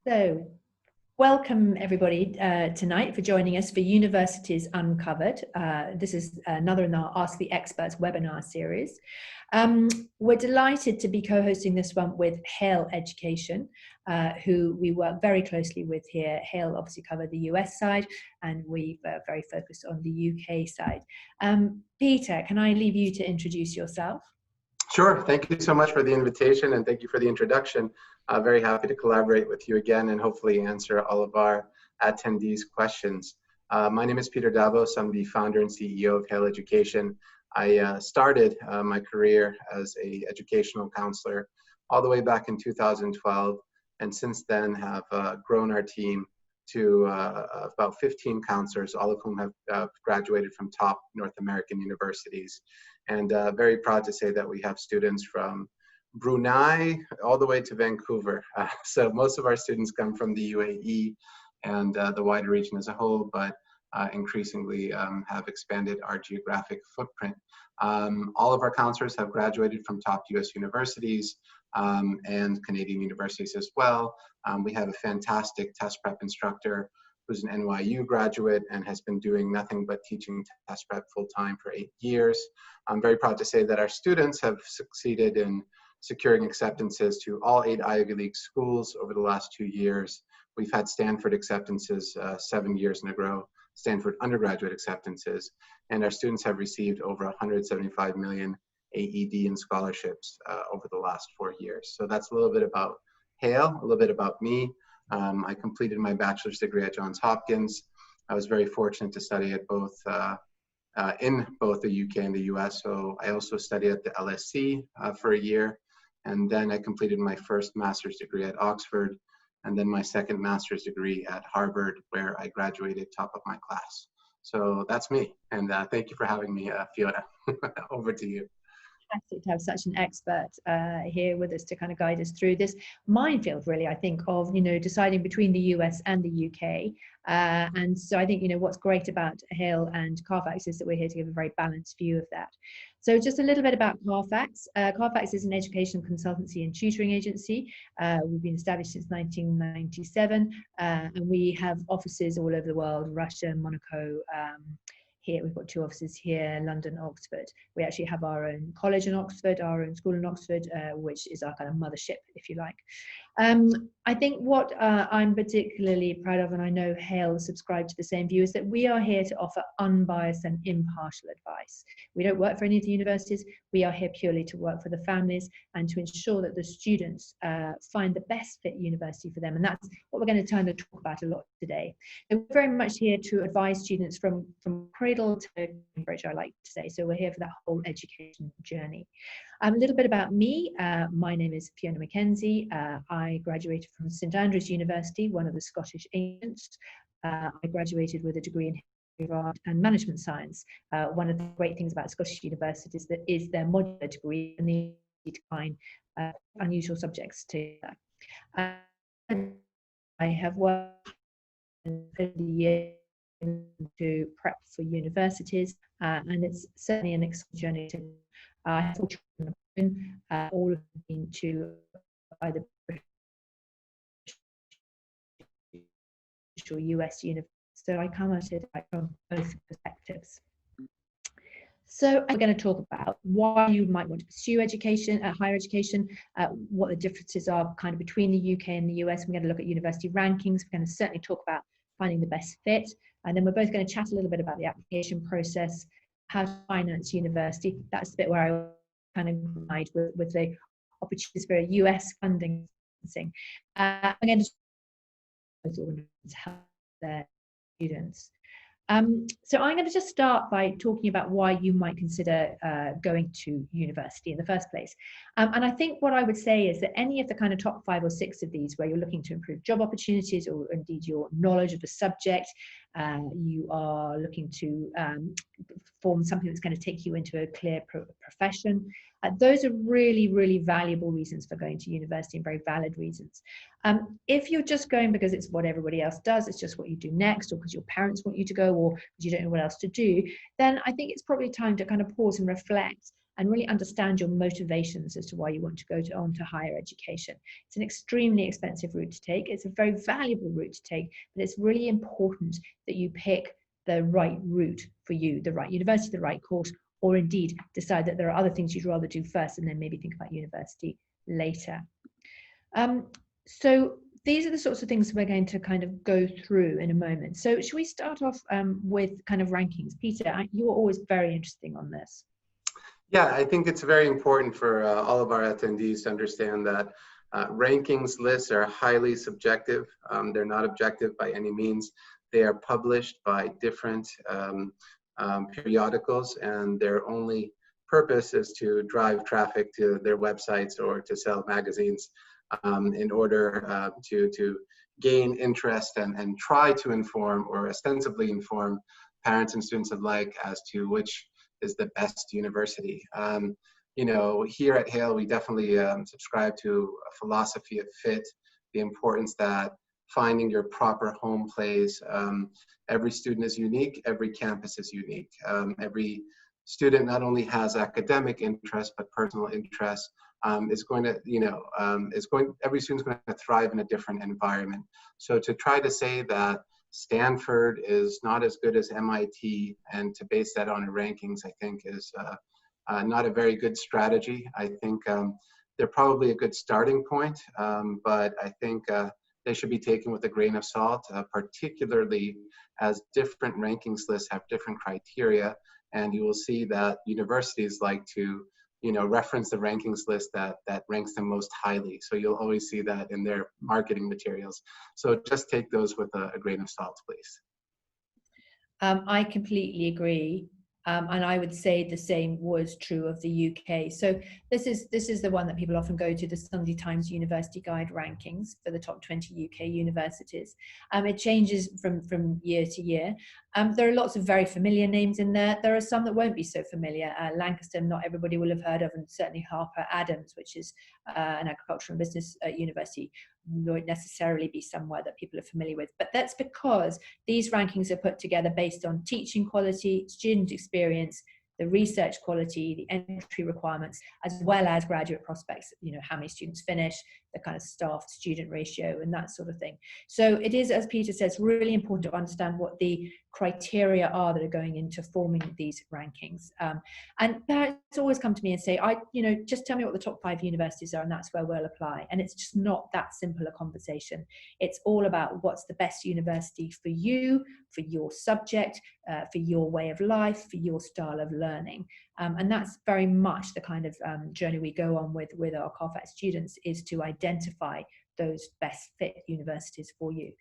So, welcome everybody tonight for joining us for Universities Uncovered. This is another in our Ask the Experts webinar series. We're delighted to be co-hosting this one with Hale Education, who we work very closely with here. Hale obviously cover the US side, and we've very focused on the UK side. Peter, can I leave you to introduce yourself? Sure. Thank you so much for the invitation, and thank you for the introduction. Very happy to collaborate with you again and hopefully answer all of our attendees' questions. My name is Peter Davos. I'm the founder and CEO of Hale Education. I started my career as an educational counselor all the way back in 2012, and since then have grown our team to about 15 counselors, all of whom have graduated from top North American universities. And very proud to say that we have students from Brunei all the way to Vancouver. So most of our students come from the UAE and the wider region as a whole, but increasingly have expanded our geographic footprint. All of our counselors have graduated from top US universities and Canadian universities as well. We have a fantastic test prep instructor who's an NYU graduate and has been doing nothing but teaching test prep full-time for 8 years. I'm very proud to say that our students have succeeded in securing acceptances to all 8 Ivy League schools over the last 2 years. We've had Stanford acceptances 7 years in a row, Stanford undergraduate acceptances, and our students have received over 175 million AED in scholarships over the last 4 years. So that's a little bit about Hale, a little bit about me. I completed my bachelor's degree at Johns Hopkins. I was very fortunate to study at in both the UK and the US. So I also studied at the LSE for a year. And then I completed my first master's degree at Oxford, and then my second master's degree at Harvard, where I graduated top of my class. So that's me. And thank you for having me, Fiona. Over to you. Fantastic to have such an expert here with us to kind of guide us through this minefield, really, I think, of, deciding between the US and the UK. And so I think, what's great about Hale and Carfax is that we're here to give a very balanced view of that. So just a little bit about Carfax. Carfax is an educational consultancy and tutoring agency. We've been established since 1997, and we have offices all over the world: Russia, Monaco. Here we've got 2 offices here, London, Oxford. We actually have our own college in Oxford, our own school in Oxford, which is our kind of mothership, if you like. I think what I'm particularly proud of, and I know Hale subscribed to the same view, is that we are here to offer unbiased and impartial advice. We don't work for any of the universities. We are here purely to work for the families and to ensure that the students find the best fit university for them. And that's what we're going to kind of talk about a lot today. And we're very much here to advise students from cradle to Cambridge, I like to say. So we're here for that whole education journey. A little bit about me. My name is Fiona Mackenzie. I graduated from St Andrews University, one of the Scottish ancients. I graduated with a degree in history of art and management science. One of the great things about Scottish universities is their modular degree and the ability to find unusual subjects to that. I have worked over the years to prep for universities, and it's certainly an exciting journey. I have 4 children, all of them been to either British or US universities, so I come at it from both perspectives. So I'm going to talk about why you might want to pursue education, higher education, what the differences are kind of between the UK and the US. We're going to look at university rankings. We're going to certainly talk about finding the best fit. And then we're both going to chat a little bit about the application process, how to finance university. That's the bit where I kind of guide with the opportunities for US funding. I'm going to help their students. So I'm going to just start by talking about why you might consider going to university in the first place. And I think what I would say is that any of the kind of top 5 or 6 of these, where you're looking to improve job opportunities or indeed your knowledge of the subject, you are looking to form something that's going to take you into a clear profession, those are really, really valuable reasons for going to university and very valid reasons. If you're just going because it's what everybody else does, it's just what you do next, or because your parents want you to go, or because you don't know what else to do, then I think it's probably time to kind of pause and reflect and really understand your motivations as to why you want to go on to higher education. It's an extremely expensive route to take. It's a very valuable route to take, but it's really important that you pick the right route for you, the right university, the right course, or indeed decide that there are other things you'd rather do first and then maybe think about university later. So these are the sorts of things we're going to kind of go through in a moment. So should we start off with kind of rankings? Peter, you're always very interesting on this. Yeah, I think it's very important for all of our attendees to understand that rankings lists are highly subjective. They're not objective by any means. They are published by different periodicals, and their only purpose is to drive traffic to their websites or to sell magazines in order to gain interest and try to inform or ostensibly inform parents and students alike as to which is the best university. You know, here at Hale, we definitely subscribe to a philosophy of fit, the importance that finding your proper home plays. Every student is unique, every campus is unique. Every student not only has academic interest, but personal interest. Is going to, you know, every student's going to thrive in a different environment. So to try to say that Stanford is not as good as MIT and to base that on rankings, I think is not a very good strategy. I think they're probably a good starting point, but I think they should be taken with a grain of salt, particularly as different rankings lists have different criteria. And you will see that universities like to, you know, reference the rankings list that ranks them most highly. So you'll always see that in their marketing materials. So just take those with a grain of salt, please. I completely agree. And I would say the same was true of the UK. So this is the one that people often go to, the Sunday Times University Guide rankings for the top 20 UK universities. It changes from year to year. There are lots of very familiar names in there. There are some that won't be so familiar. Lancaster, not everybody will have heard of, and certainly Harper Adams, which is an agricultural and business university, won't necessarily be somewhere that people are familiar with. But that's because these rankings are put together based on teaching quality, student experience, the research quality, the entry requirements, as well as graduate prospects, you know, how many students finish, the kind of staff student ratio and that sort of thing. So it is, as Peter says, really important to understand what the criteria are that are going into forming these rankings. And parents always come to me and say, just tell me what the top 5 universities are and that's where we'll apply. And it's just not that simple a conversation. It's all about what's the best university for you, for your subject, for your way of life, for your style of learning. And that's very much the kind of journey we go on with our Carfax students, is to identify those best fit universities for you.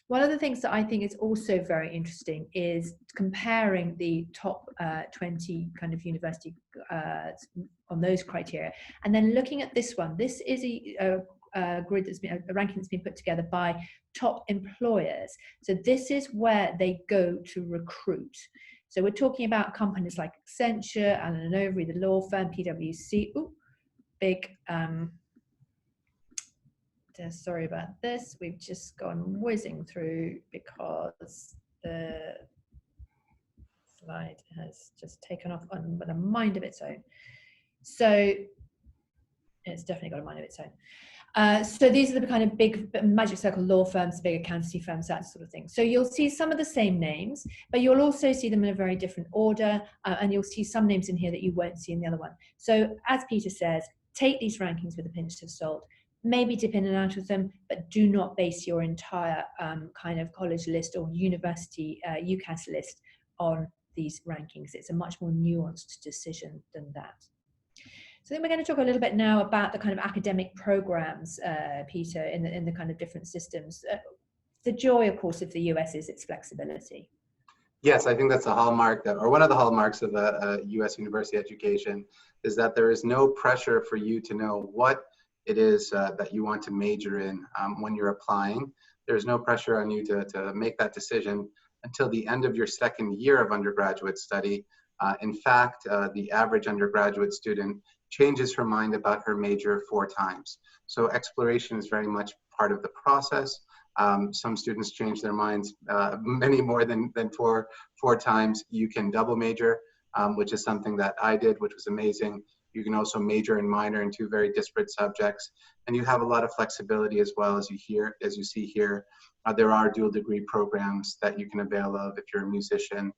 One of the things that I think is also very interesting is comparing the top 20 kind of university on those criteria, and then looking at this one. This is a grid that's been, a ranking that's been put together by top employers. So this is where they go to recruit. So we're talking about companies like Accenture, Allen & Overy, the law firm, PwC. Ooh, big. Sorry about this. We've just gone whizzing through because the slide has just taken off with a mind of its own. So it's definitely got a mind of its own. So these are the kind of big magic circle law firms, big accountancy firms, that sort of thing. So you'll see some of the same names, but you'll also see them in a very different order, and you'll see some names in here that you won't see in the other one. So as Peter says, take these rankings with a pinch of salt. Maybe dip in and out of them, but do not base your entire kind of college list or university UCAS list on these rankings. It's a much more nuanced decision than that. So then we're going to talk a little bit now about the kind of academic programs, Peter, in the kind of different systems. The joy, of course, of the US is its flexibility. Yes, I think that's a hallmark, or one of the hallmarks of a US university education, is that there is no pressure for you to know what it is that you want to major in when you're applying. There's no pressure on you to make that decision until the end of your second year of undergraduate study. In fact, the average undergraduate student changes her mind about her major 4 times. So exploration is very much part of the process. Some students change their minds many more than four times. You can double major. which is something that I did, which was amazing. You can also major and minor in two very disparate subjects, and you have a lot of flexibility as well. As you see here. There are dual degree programs that you can avail of if you're a musician.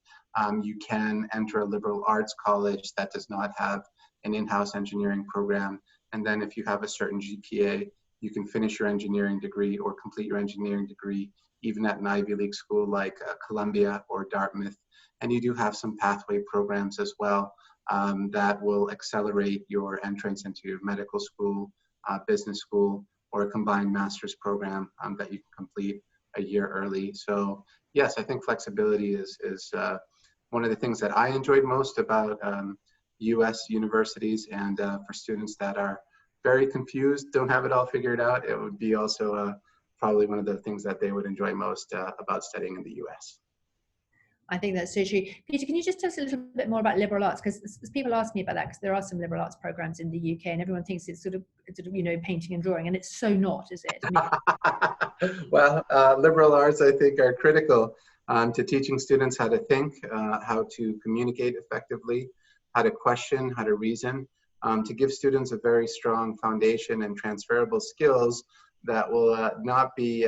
You can enter a liberal arts college that does not have an in-house engineering program. And then if you have a certain GPA, you can finish your engineering degree or complete your engineering degree even at an Ivy League school like Columbia or Dartmouth. And you do have some pathway programs as well that will accelerate your entrance into your medical school, business school, or a combined master's program that you can complete a year early. So yes, I think flexibility is one of the things that I enjoyed most about US universities, and for students that are very confused, don't have it all figured out, it would be also probably one of the things that they would enjoy most about studying in the US. I think that's so true. Peter, can you just tell us a little bit more about liberal arts? Because people ask me about that, because there are some liberal arts programs in the UK and everyone thinks it's sort of painting and drawing, and it's so not, is it? Well, liberal arts, I think, are critical to teaching students how to think, how to communicate effectively, how to question, how to reason, to give students a very strong foundation and transferable skills that will not be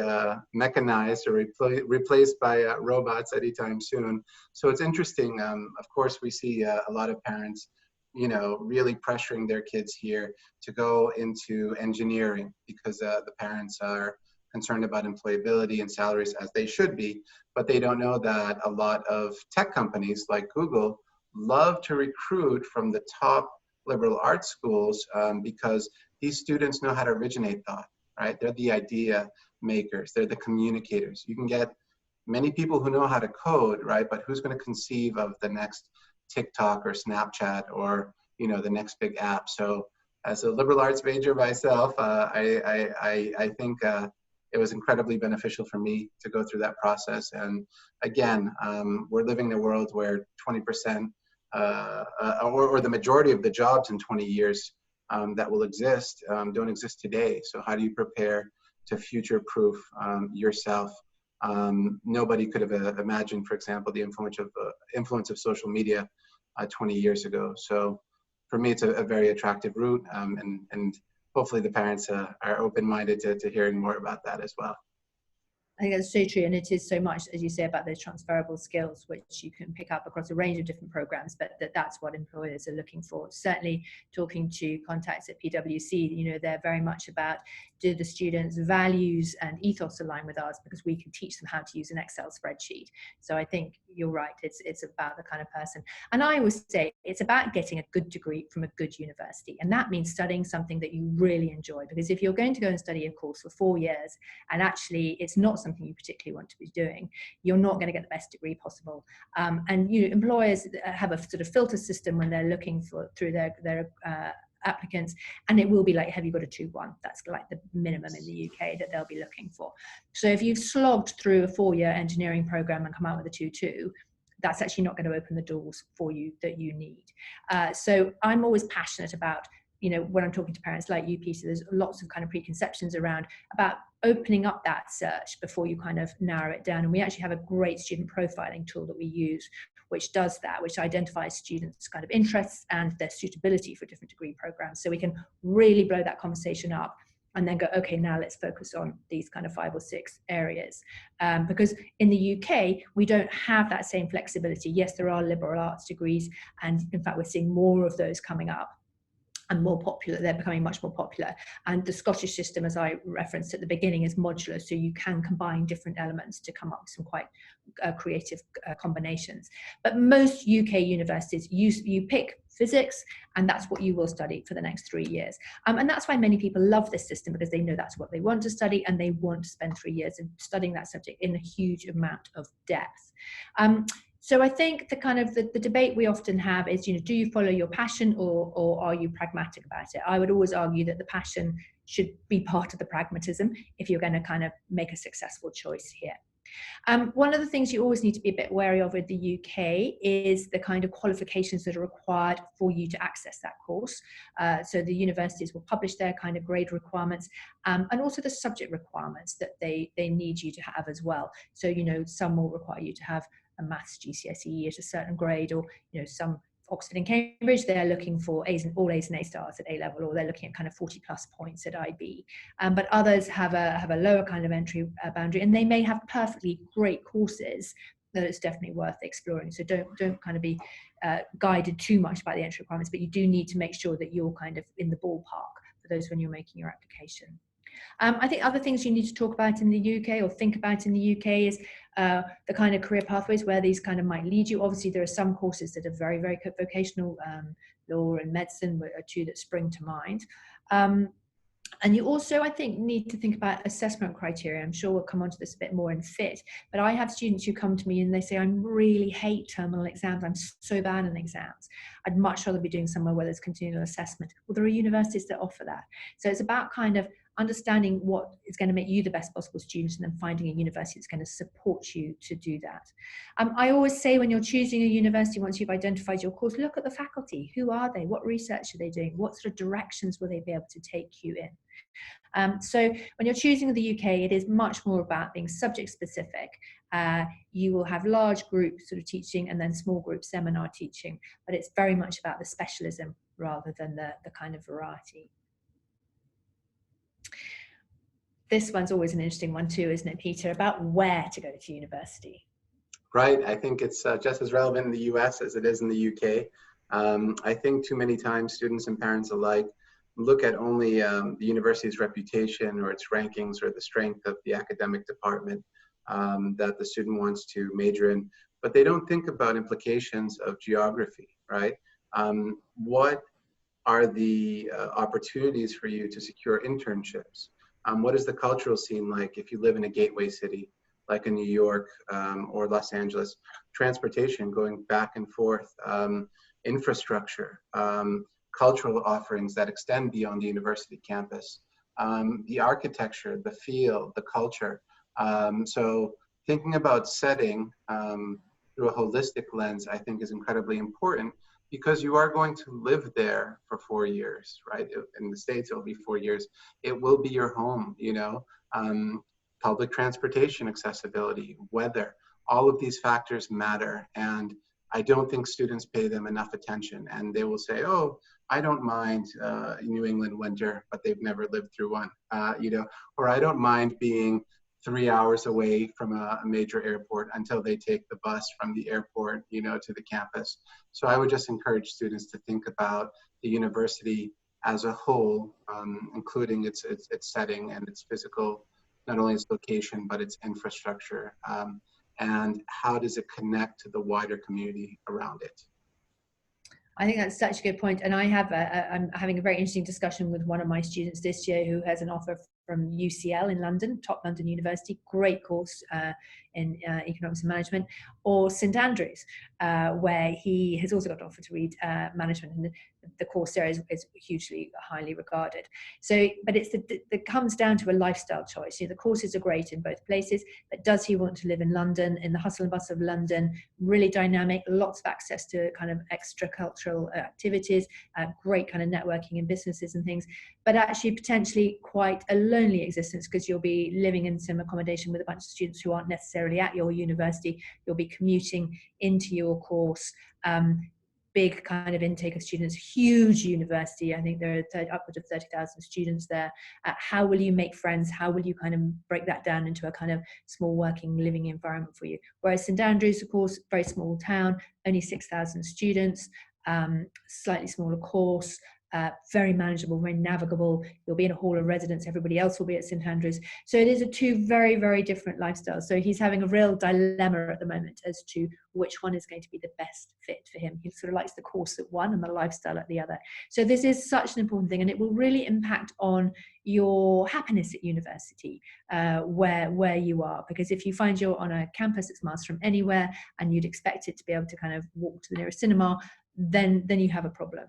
mechanized or replaced by robots anytime soon. So it's interesting. Of course, we see a lot of parents, really pressuring their kids here to go into engineering because the parents are concerned about employability and salaries, as they should be, but they don't know that a lot of tech companies like Google love to recruit from the top liberal arts schools because these students know how to originate thought. Right? They're the idea makers. They're the communicators. You can get many people who know how to code, right? But who's going to conceive of the next TikTok or Snapchat or, the next big app? So as a liberal arts major myself, I think it was incredibly beneficial for me to go through that process. And again, we're living in a world where 20% or the majority of the jobs in 20 years that will exist don't exist today. So how do you prepare to future-proof yourself? Nobody could have imagined, for example, the influence of social media 20 years ago. So for me, it's a very attractive route, and hopefully the parents are open-minded to hearing more about that as well. I think that's so true, and it is so much, as you say, about those transferable skills which you can pick up across a range of different programs, but that's what employers are looking for. Certainly talking to contacts at PwC, they're very much about, do the students' values and ethos align with ours, because we can teach them how to use an Excel spreadsheet. So I think you're right, it's about the kind of person. And I always say it's about getting a good degree from a good university, and that means studying something that you really enjoy, because if you're going to go and study a course for 4 years and actually it's not something you particularly want to be doing, you're not going to get the best degree possible. And employers have a sort of filter system when they're looking through their applicants, and it will be like, have you got a 2-1? That's like the minimum in the UK that they'll be looking for. So if you've slogged through a 4-year engineering program and come out with a 2-2, that's actually not going to open the doors for you that you need. So I'm always passionate about, when I'm talking to parents like you, Peter, there's lots of kind of preconceptions around about opening up that search before you kind of narrow it down. And we actually have a great student profiling tool that we use, which does that, which identifies students' kind of interests and their suitability for different degree programs. So we can really blow that conversation up and then go, okay, now let's focus on these kind of 5 or 6 areas. Because in the UK, we don't have that same flexibility. Yes, there are liberal arts degrees, and in fact, we're seeing more of those coming up and more popular. They're becoming much more popular. And the Scottish system, as I referenced at the beginning, is modular, so you can combine different elements to come up with some quite creative combinations. But most UK universities, you pick physics, and that's what you will study for the next 3 years. And that's why many people love this system, because they know that's what they want to study, and they want to spend 3 years in studying that subject in a huge amount of depth. So I think the kind of the debate we often have is, do you follow your passion or are you pragmatic about it? I would always argue that the passion should be part of the pragmatism if you're going to kind of make a successful choice here. One of the things you always need to be a bit wary of with the UK is the kind of qualifications that are required for you to access that course. So the universities will publish their kind of grade requirements, and also the subject requirements that they need you to have as well. So, some will require you to have a maths GCSE at a certain grade, or some Oxford and Cambridge, they're looking for all A's and A stars at A level, or they're looking at kind of 40 plus points at IB. But others have a lower kind of entry boundary, and they may have perfectly great courses that it's definitely worth exploring. So don't kind of be guided too much by the entry requirements, but you do need to make sure that you're kind of in the ballpark for those when you're making your application. I think other things you need to talk about in the UK or think about in the UK is the kind of career pathways where these kind of might lead you. Obviously, there are some courses that are very, very vocational. Law and medicine are two that spring to mind. And you also, I think, need to think about assessment criteria. I'm sure we'll come on to this a bit more in FIT, but I have students who come to me and they say, I really hate terminal exams. I'm so bad in exams. I'd much rather be doing somewhere where there's continual assessment. Well, there are universities that offer that. So it's about kind of understanding what is going to make you the best possible student and then finding a university that's going to support you to do that. I always say when you're choosing a university, once you've identified your course, look at the faculty. Who are they? What research are they doing? What sort of directions will they be able to take you in? So when you're choosing the UK, it is much more about being subject specific. You will have large groups sort of teaching and then small group seminar teaching, but it's very much about the specialism rather than the kind of variety. This one's always an interesting one too, isn't it, Peter, about where to go to university? Right, I think it's just as relevant in the US as it is in the UK. I think too many times students and parents alike look at only the university's reputation or its rankings or the strength of the academic department that the student wants to major in, but they don't think about implications of geography, right? What are the opportunities for you to secure internships? What is the cultural scene like if you live in a gateway city like in New York or Los Angeles? Transportation, going back and forth, infrastructure, cultural offerings that extend beyond the university campus, the architecture, the feel, the culture. So thinking about setting through a holistic lens, I think is incredibly important, because you are going to live there for 4 years, right? In the States, it'll be 4 years. It will be your home, you know. Public transportation accessibility, weather, all of these factors matter. And I don't think students pay them enough attention. And they will say, oh, I don't mind New England winter, but they've never lived through one, you know, or I don't mind being 3 hours away from a major airport until they take the bus from the airport, you know, to the campus. So I would just encourage students to think about the university as a whole, including its setting and its physical, not only its location, but its infrastructure, and how does it connect to the wider community around it. I think that's such a good point. And I'm having a very interesting discussion with one of my students this year who has an offer from UCL in London, top London university, great course in economics and management, or St Andrews, where he has also got an offer to read management, and the course there is hugely highly regarded. So, but it comes down to a lifestyle choice. You know, the courses are great in both places, but does he want to live in London, in the hustle and bustle of London, really dynamic, lots of access to kind of extra cultural activities, great kind of networking in businesses and things, but actually potentially quite a lonely existence, because you'll be living in some accommodation with a bunch of students who aren't necessarily at your university. You'll be commuting into your course, big kind of intake of students, huge university. I think there are upwards of 30,000 students there. How will you make friends? How will you kind of break that down into a kind of small working living environment for you? Whereas St Andrews, of course, very small town, only 6,000 students, slightly smaller course, very manageable, very navigable. You'll be in a hall of residence. Everybody else will be at St Andrews. So it is two very, very different lifestyles. So he's having a real dilemma at the moment as to which one is going to be the best fit for him. He sort of likes the course at one and the lifestyle at the other. So this is such an important thing, and it will really impact on your happiness at university, where you are. Because if you find you're on a campus that's miles from anywhere and you'd expect it to be able to kind of walk to the nearest cinema, then you have a problem.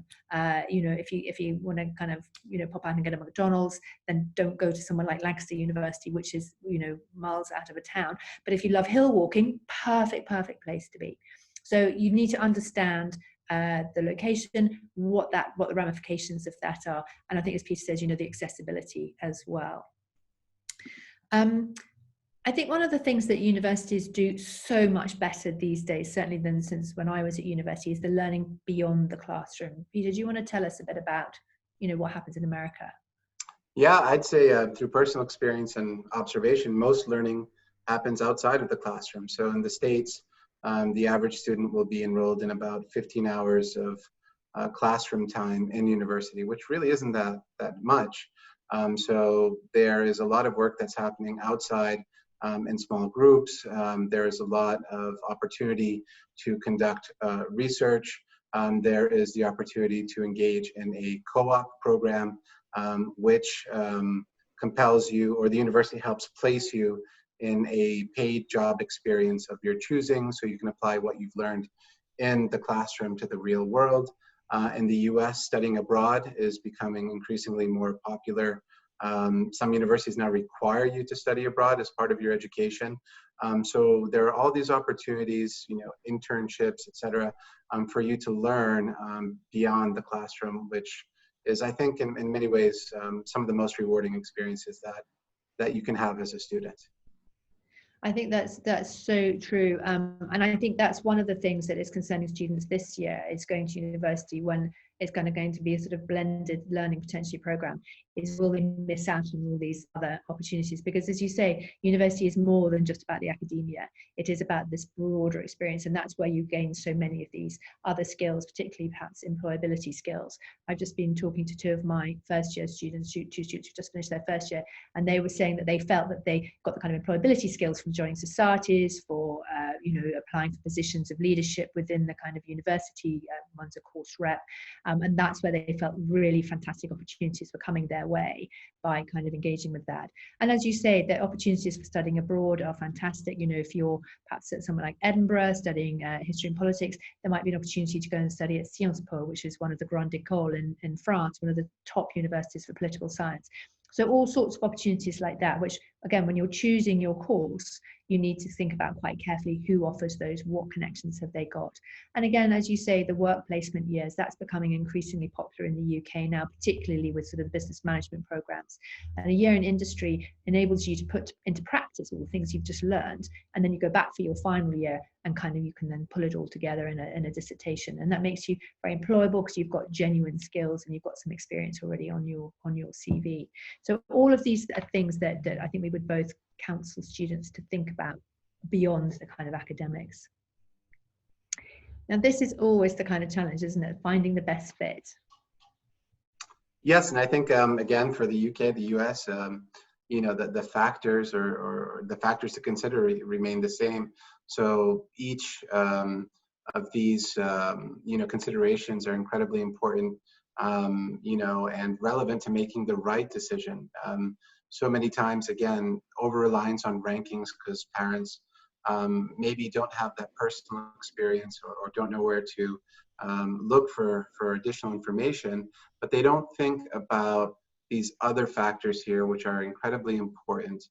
You know, if you want to kind of, you know, pop out and get a McDonald's, then don't go to somewhere like Lancaster University, which is, you know, miles out of a town. But if you love hill walking, perfect place to be. So you need to understand the location, what the ramifications of that are, and I think, as Peter says, you know, the accessibility as well. I think one of the things that universities do so much better these days, certainly than since when I was at university, is the learning beyond the classroom. Peter, do you want to tell us a bit about, what happens in America? Yeah, I'd say through personal experience and observation, most learning happens outside of the classroom. So in the States, the average student will be enrolled in about 15 hours of classroom time in university, which really isn't that much. So there is a lot of work that's happening outside in small groups. There is a lot of opportunity to conduct research. There is the opportunity to engage in a co-op program, which compels you, or the university helps place you in a paid job experience of your choosing, so you can apply what you've learned in the classroom to the real world. In the US, studying abroad is becoming increasingly more popular. Some universities now require you to study abroad as part of your education. So there are all these opportunities, internships, et cetera, for you to learn beyond the classroom, which is, I think, in many ways, some of the most rewarding experiences that you can have as a student. I think that's so true, and I think that's one of the things that is concerning students this year. Is going to university when it's going to be a sort of blended learning potentially program. Is will they miss out on all these other opportunities? Because as you say, university is more than just about the academia. It is about this broader experience, and that's where you gain so many of these other skills, particularly perhaps employability skills. I've just been talking to two of my first year students, two students who just finished their first year, and they were saying that they felt that they got the kind of employability skills from joining societies, for applying for positions of leadership within the kind of university. One's a course rep, and that's where they felt really fantastic opportunities were coming their way by kind of engaging with that. And as you say, the opportunities for studying abroad are fantastic. If you're perhaps at somewhere like Edinburgh studying history and politics, there might be an opportunity to go and study at Sciences Po, which is one of the Grandes Écoles in France, one of the top universities for political science. So all sorts of opportunities like that, which again, when you're choosing your course, you need to think about quite carefully who offers those, what connections have they got. And again, as you say, the work placement years, that's becoming increasingly popular in the UK now, particularly with sort of business management programs. And a year in industry enables you to put into practice all the things you've just learned, and then you go back for your final year and kind of you can then pull it all together in a dissertation. And that makes you very employable because you've got genuine skills and you've got some experience already on your CV. So all of these are things that I think we would both counsel students to think about beyond the kind of academics. Now, this is always the kind of challenge, isn't it? Finding the best fit. Yes, and I think, again, for the UK, the US, the factors or the factors to consider remain the same. So each of these, considerations are incredibly important, and relevant to making the right decision. So many times, again, over-reliance on rankings because parents maybe don't have that personal experience or don't know where to look for additional information, but they don't think about these other factors here, which are incredibly important.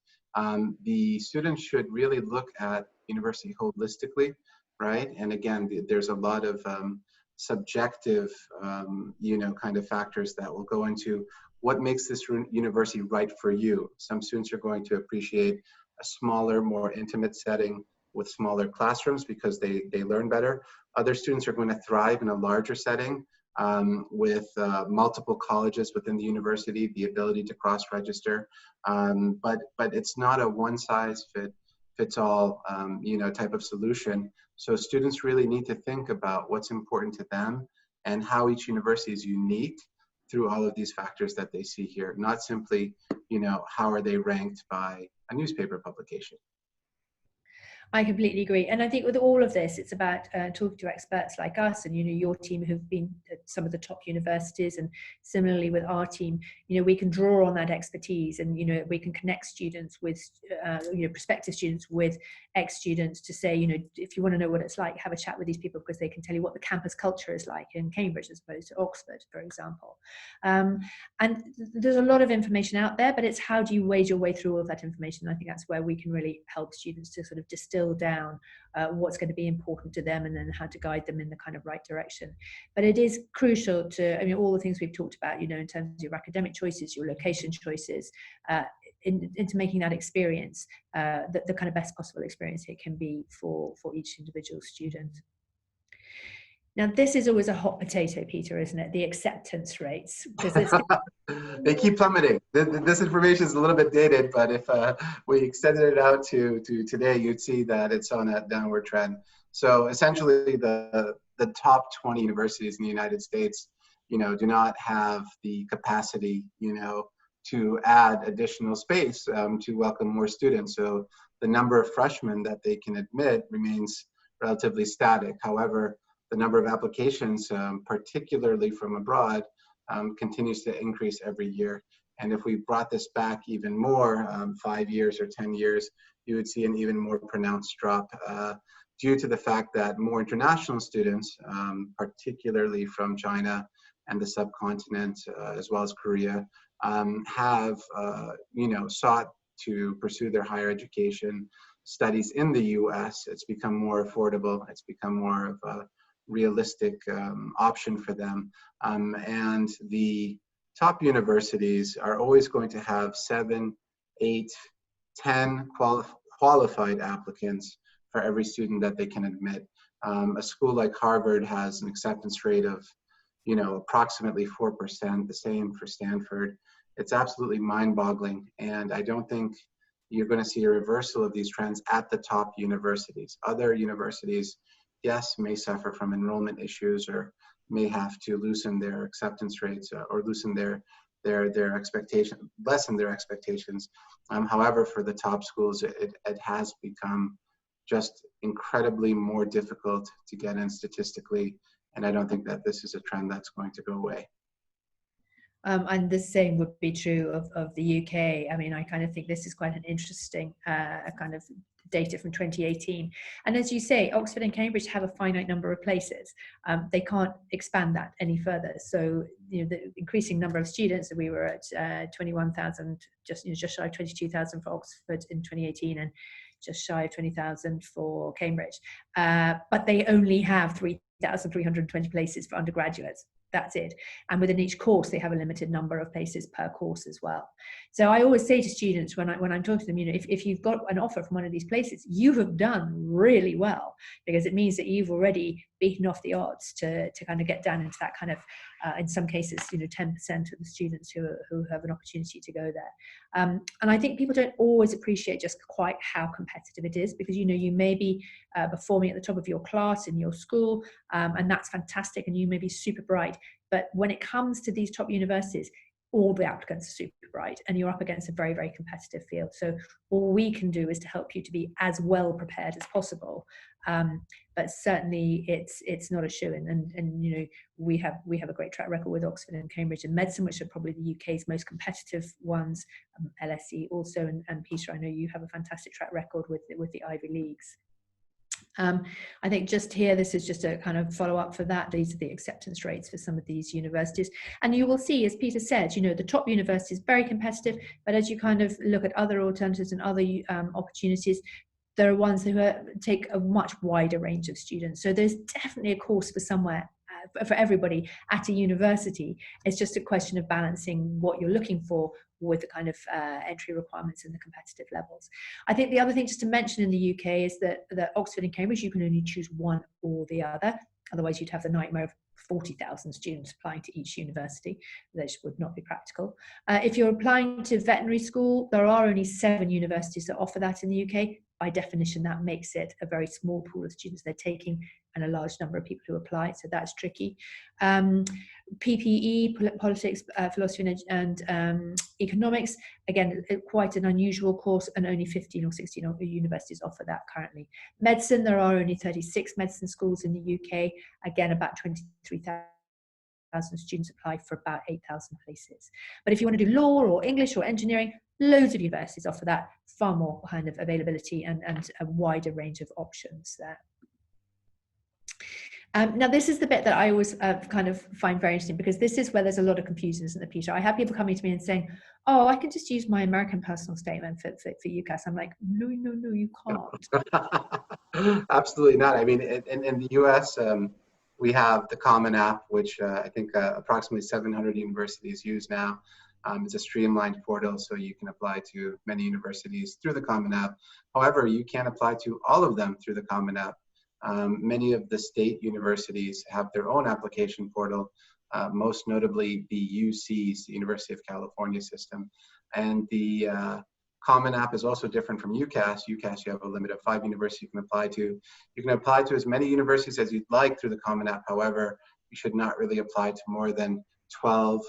The students should really look at university holistically, right? And again, there's a lot of subjective, kind of factors that will go into what makes this university right for you. Some students are going to appreciate a smaller, more intimate setting with smaller classrooms because they learn better. Other students are going to thrive in a larger setting with multiple colleges within the university, the ability to cross-register. But it's not a one-size-fits-all, type of solution. So students really need to think about what's important to them and how each university is unique through all of these factors that they see here, not simply, how are they ranked by a newspaper publication. I completely agree. And I think with all of this, it's about talking to experts like us and, your team who've been at some of the top universities, and similarly with our team, we can draw on that expertise and, we can connect students with, prospective students with ex-students to say, if you want to know what it's like, have a chat with these people because they can tell you what the campus culture is like in Cambridge as opposed to Oxford, for example. And there's a lot of information out there, but it's how do you wade your way through all of that information? I think that's where we can really help students to sort of distill down what's going to be important to them and then how to guide them in the kind of right direction. But it is crucial to, all the things we've talked about, in terms of your academic choices, your location choices, into making that experience the kind of best possible experience it can be for each individual student. Now, this is always a hot potato, Peter, isn't it? The acceptance rates, because it's they keep plummeting. This information is a little bit dated, but if we extended it out to today, you'd see that it's on a downward trend. So essentially, the top 20 universities in the United States, do not have the capacity, to add additional space to welcome more students. So the number of freshmen that they can admit remains relatively static. However, the number of applications, particularly from abroad, continues to increase every year. And if we brought this back even more, 5 years or 10 years, you would see an even more pronounced drop due to the fact that more international students, particularly from China and the subcontinent, as well as Korea, have sought to pursue their higher education studies in the US. It's become more affordable. It's become more of a realistic option for them. And the top universities are always going to have 7, 8, 10 qualified applicants for every student that they can admit. A school like Harvard has an acceptance rate of, approximately 4%, the same for Stanford. It's absolutely mind-boggling, and I don't think you're going to see a reversal of these trends at the top universities. Other universities, yes, may suffer from enrollment issues or may have to loosen their acceptance rates or loosen their expectations, lessen their expectations. However, for the top schools, it has become just incredibly more difficult to get in statistically, and I don't think that this is a trend that's going to go away. And the same would be true of the UK. I mean, I kind of think this is quite an interesting kind of data from 2018. And as you say, Oxford and Cambridge have a finite number of places. They can't expand that any further. So, the increasing number of students, we were at 21,000, just shy of 22,000 for Oxford in 2018, and just shy of 20,000 for Cambridge. But they only have 3,320 places for undergraduates. That's it. And within each course, they have a limited number of places per course as well. So I always say to students when I'm talking to them, if you've got an offer from one of these places, you have done really well, because it means that you've already beaten off the odds to kind of get down into that kind of, in some cases, 10% of the students who have an opportunity to go there. And I think people don't always appreciate just quite how competitive it is, because, you may be performing at the top of your class in your school, and that's fantastic, and you may be super bright. But when it comes to these top universities, all the applicants are super bright, and you're up against a very, very competitive field. So all we can do is to help you to be as well prepared as possible. But certainly it's not a shoo-in, and we have a great track record with Oxford and Cambridge and medicine, which are probably the UK's most competitive ones. LSE also, and Peter, I know you have a fantastic track record with the Ivy Leagues. I think just here, this is just a kind of follow up for that. These are the acceptance rates for some of these universities. And you will see, as Peter said, the top universities very competitive, but as you kind of look at other alternatives and other opportunities, there are ones who take a much wider range of students. So there's definitely a course for somewhere, for everybody at a university. It's just a question of balancing what you're looking for with the kind of entry requirements and the competitive levels. I think the other thing just to mention in the UK is that Oxford and Cambridge, you can only choose one or the other. Otherwise, you'd have the nightmare of 40,000 students applying to each university. This would not be practical. If you're applying to veterinary school, there are only 7 universities that offer that in the UK. By definition, that makes it a very small pool of students they're taking and a large number of people who apply, so that's tricky. PPE, politics, philosophy and economics, again, quite an unusual course, and only 15 or 16 universities offer that currently. Medicine, there are only 36 medicine schools in the UK, again about 23,000 students apply for about 8,000 places. But if you want to do law or English or engineering, loads of universities offer that, far more kind of availability and a wider range of options there. Now, this is the bit that I always kind of find very interesting, because this is where there's a lot of confusion, isn't there, Peter? I have people coming to me and saying, oh, I can just use my American personal statement for UCAS. I'm like, no, you can't. Absolutely not. I mean, in the US, we have the Common App, which I think approximately 700 universities use now. It's a streamlined portal, so you can apply to many universities through the Common App. However, you can apply to all of them through the Common App. Many of the state universities have their own application portal, most notably the UC's, the University of California system. And the Common App is also different from UCAS. UCAS, you have a limit of 5 universities you can apply to. You can apply to as many universities as you'd like through the Common App. However, you should not really apply to more than 12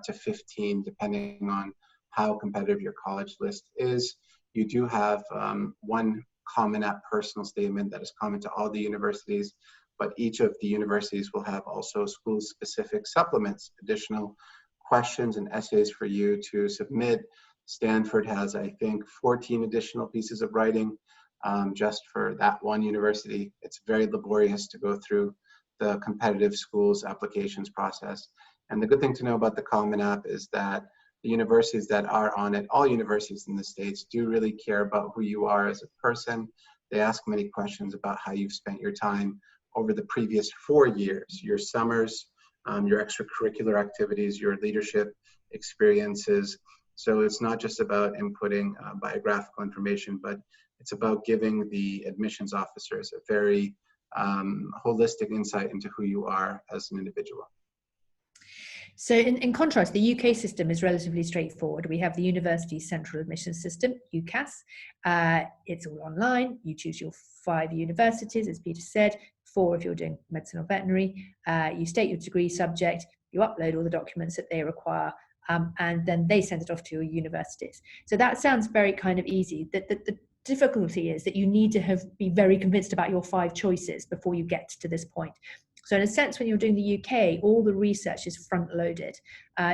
to 15, depending on how competitive your college list is. You do have one Common App personal statement that is common to all the universities, but each of the universities will have also school-specific supplements, additional questions and essays for you to submit. Stanford has, I think, 14 additional pieces of writing just for that one university. It's very laborious to go through the competitive schools applications process. And the good thing to know about the Common App is that the universities that are on it, all universities in the States, do really care about who you are as a person. They ask many questions about how you've spent your time over the previous 4 years, your summers, your extracurricular activities, your leadership experiences. So it's not just about inputting biographical information, but it's about giving the admissions officers a very holistic insight into who you are as an individual. So in contrast, the UK system is relatively straightforward. We have the University Central Admissions System, UCAS. It's all online. You choose your 5 universities, as Peter said, 4 if you're doing medicine or veterinary. You state your degree subject, you upload all the documents that they require, and then they send it off to your universities. So that sounds very kind of easy. The difficulty is that you need to be very convinced about your 5 choices before you get to this point. So in a sense, when you're doing the UK, all the research is front-loaded.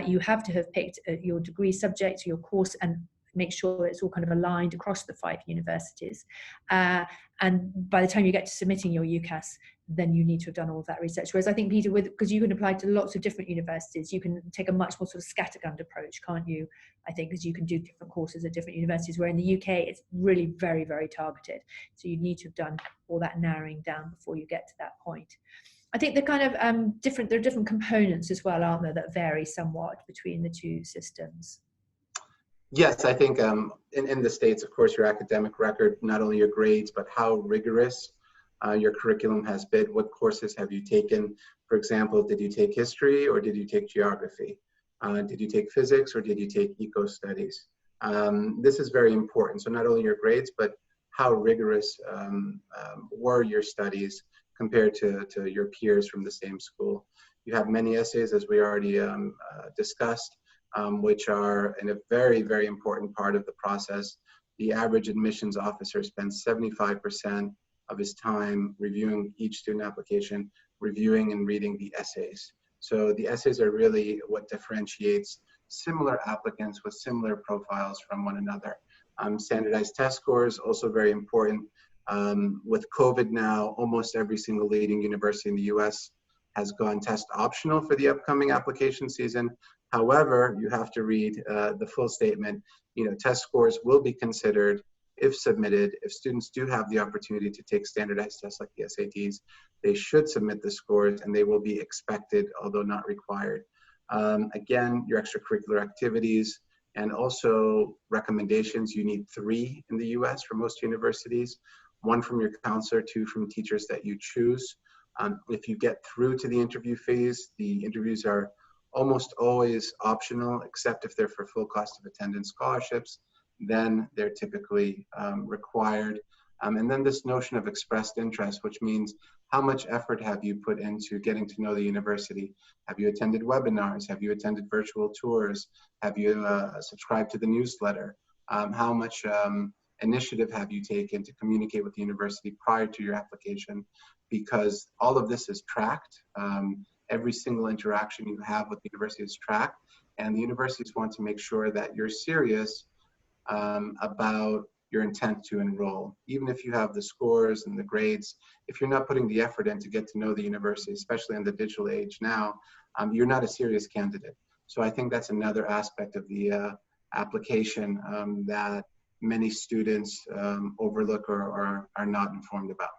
You have to have picked your degree subject, your course, and make sure it's all kind of aligned across the 5 universities. And by the time you get to submitting your UCAS, then you need to have done all of that research. Whereas I think, Peter, because you can apply to lots of different universities, you can take a much more sort of scattergun approach, can't you? I think, because you can do different courses at different universities, where in the UK, it's really very, very targeted. So you need to have done all that narrowing down before you get to that point. I think they're kind of there are different components as well, aren't there, that vary somewhat between the 2 systems? Yes, I think in the States, of course, your academic record, not only your grades, but how rigorous your curriculum has been. What courses have you taken? For example, did you take history or did you take geography? Did you take physics or did you take eco studies? This is very important. So not only your grades, but how rigorous were your studies compared to your peers from the same school. You have many essays, as we already discussed, which are in a very, very important part of the process. The average admissions officer spends 75% of his time reviewing each student application, reviewing and reading the essays. So the essays are really what differentiates similar applicants with similar profiles from one another. Standardized test scores, also very important. With COVID now, almost every single leading university in the US has gone test optional for the upcoming application season. However, you have to read the full statement. Test scores will be considered if submitted. If students do have the opportunity to take standardized tests like the SATs, they should submit the scores and they will be expected, although not required. Again, your extracurricular activities and also recommendations, you need 3 in the US for most universities, 1 from your counselor, 2 from teachers that you choose. If you get through to the interview phase, the interviews are almost always optional, except if they're for full cost of attendance scholarships, then they're typically required. And then this notion of expressed interest, which means how much effort have you put into getting to know the university? Have you attended webinars? Have you attended virtual tours? Have you subscribed to the newsletter? How much initiative have you taken to communicate with the university prior to your application? Because all of this is tracked. Every single interaction you have with the university is tracked, and the universities want to make sure that you're serious about your intent to enroll. Even if you have the scores and the grades, if you're not putting the effort in to get to know the university, especially in the digital age now, you're not a serious candidate. So I think that's another aspect of the application that many students overlook or are not informed about.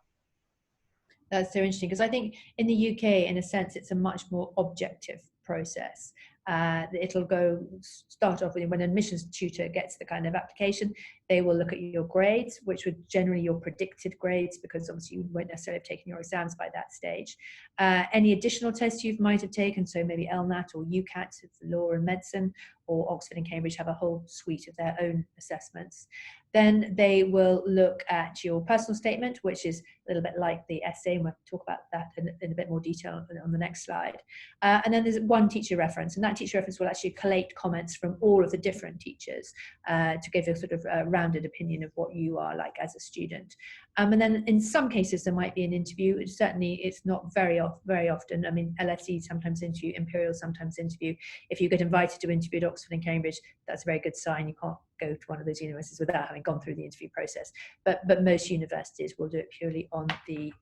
That's so interesting, because I think in the UK, in a sense, it's a much more objective process. It'll start off with when an admissions tutor gets the kind of application, they will look at your grades, which would generally your predicted grades, because obviously you won't necessarily have taken your exams by that stage. Any additional tests you might have taken, so maybe LNAT or UCAT, it's law and medicine, or Oxford and Cambridge have a whole suite of their own assessments. Then they will look at your personal statement, which is a little bit like the essay, and we'll talk about that in a bit more detail on the next slide. And then there's one teacher reference, and that teacher reference will actually collate comments from all of the different teachers to give a sort of rounded opinion of what you are like as a student. And then in some cases there might be an interview. Certainly it's not very often. I mean, LSE sometimes interview, Imperial sometimes interview. If you get invited to interview at Oxford and Cambridge, that's a very good sign. You can't go to one of those universities without having gone through the interview process. But most universities will do it purely on the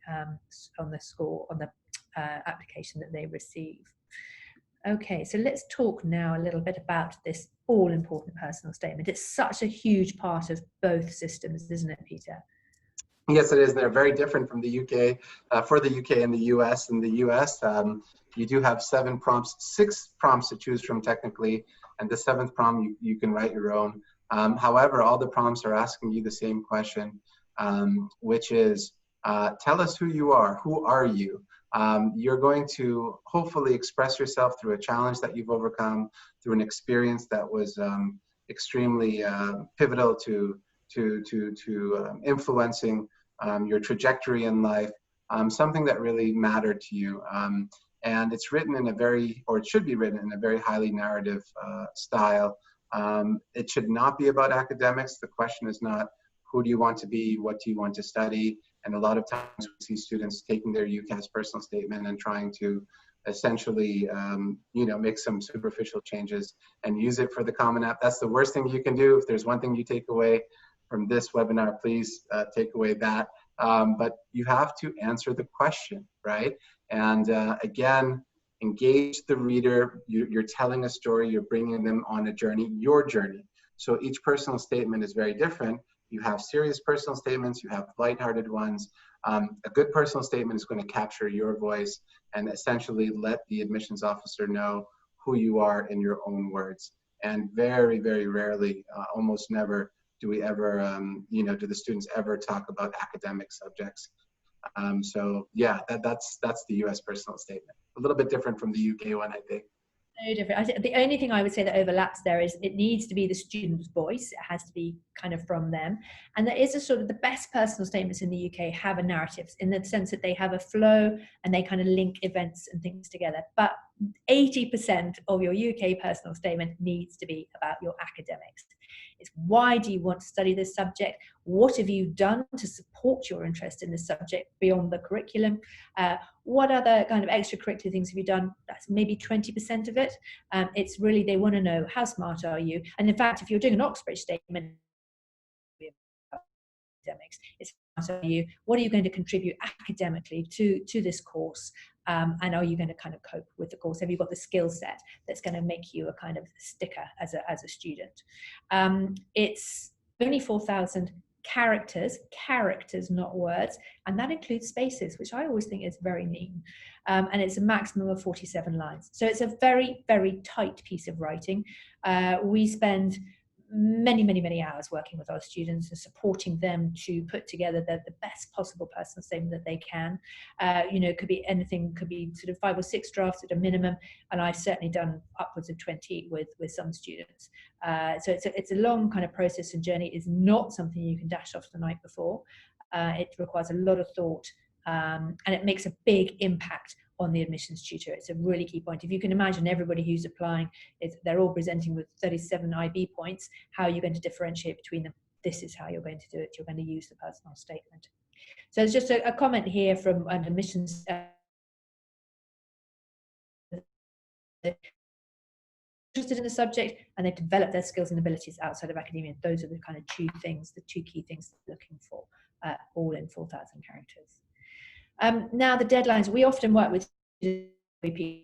score, on the application that they receive. Okay, so let's talk now a little bit about this all-important personal statement. It's such a huge part of both systems, isn't it, Peter? Yes, it is. They're very different from the UK. For the UK and the US, in the US, you do have 6 prompts to choose from technically, and the 7th prompt you can write your own. However, all the prompts are asking you the same question, which is, tell us who you are. Who are you? You're going to hopefully express yourself through a challenge that you've overcome, through an experience that was extremely pivotal to influencing your trajectory in life, something that really mattered to you. And it's written in a very, or it should be written in a very highly narrative style. It should not be about academics. The question is not, who do you want to be? What do you want to study? And a lot of times we see students taking their UCAS personal statement and trying to essentially, make some superficial changes and use it for the Common App. That's the worst thing you can do. If there's one thing you take away from this webinar, please take away that. But you have to answer the question, right? And again, engage the reader. You're telling a story, you're bringing them on a journey, your journey. So each personal statement is very different. You have serious personal statements, you have lighthearted ones. A good personal statement is going to capture your voice and essentially let the admissions officer know who you are in your own words. And very, very rarely, almost never, do we ever, do the students ever talk about academic subjects. So yeah, that's the US personal statement. A little bit different from the UK one, I think. No different. The only thing I would say that overlaps there is it needs to be the student's voice. It has to be kind of from them. And there is a sort of, the best personal statements in the UK have a narrative in the sense that they have a flow and they kind of link events and things together. But 80% of your UK personal statement needs to be about your academics. It's why do you want to study this subject? What have you done to support your interest in this subject beyond the curriculum? What other kind of extracurricular things have you done? That's maybe 20% of it. It's really, they want to know, how smart are you? And in fact, if you're doing an Oxbridge statement, academics, it's how are you? What are you going to contribute academically to this course? And are you going to kind of cope with the course? Have you got the skill set that's going to make you a kind of sticker as a student? It's only 4,000 characters, not words, and that includes spaces, which I always think is very mean. And it's a maximum of 47 lines. So it's a very, very tight piece of writing. We spend many hours working with our students and supporting them to put together the best possible personal statement that they can. It could be anything, could be sort of 5 or 6 drafts at a minimum, and I've certainly done upwards of 20 with some students. So it's a long kind of process and journey. It's not something you can dash off the night before. It requires a lot of thought, and it makes a big impact on the admissions tutor. It's a really key point. If you can imagine everybody who's applying, they're all presenting with 37 IB points, how are you going to differentiate between them? This is how you're going to do it. You're going to use the personal statement. So there's just a comment here from an admissions interested in the subject, and they've developed their skills and abilities outside of academia. Those are the kind of the two key things they're looking for, all in 4,000 characters. Now the deadlines, we often work with people.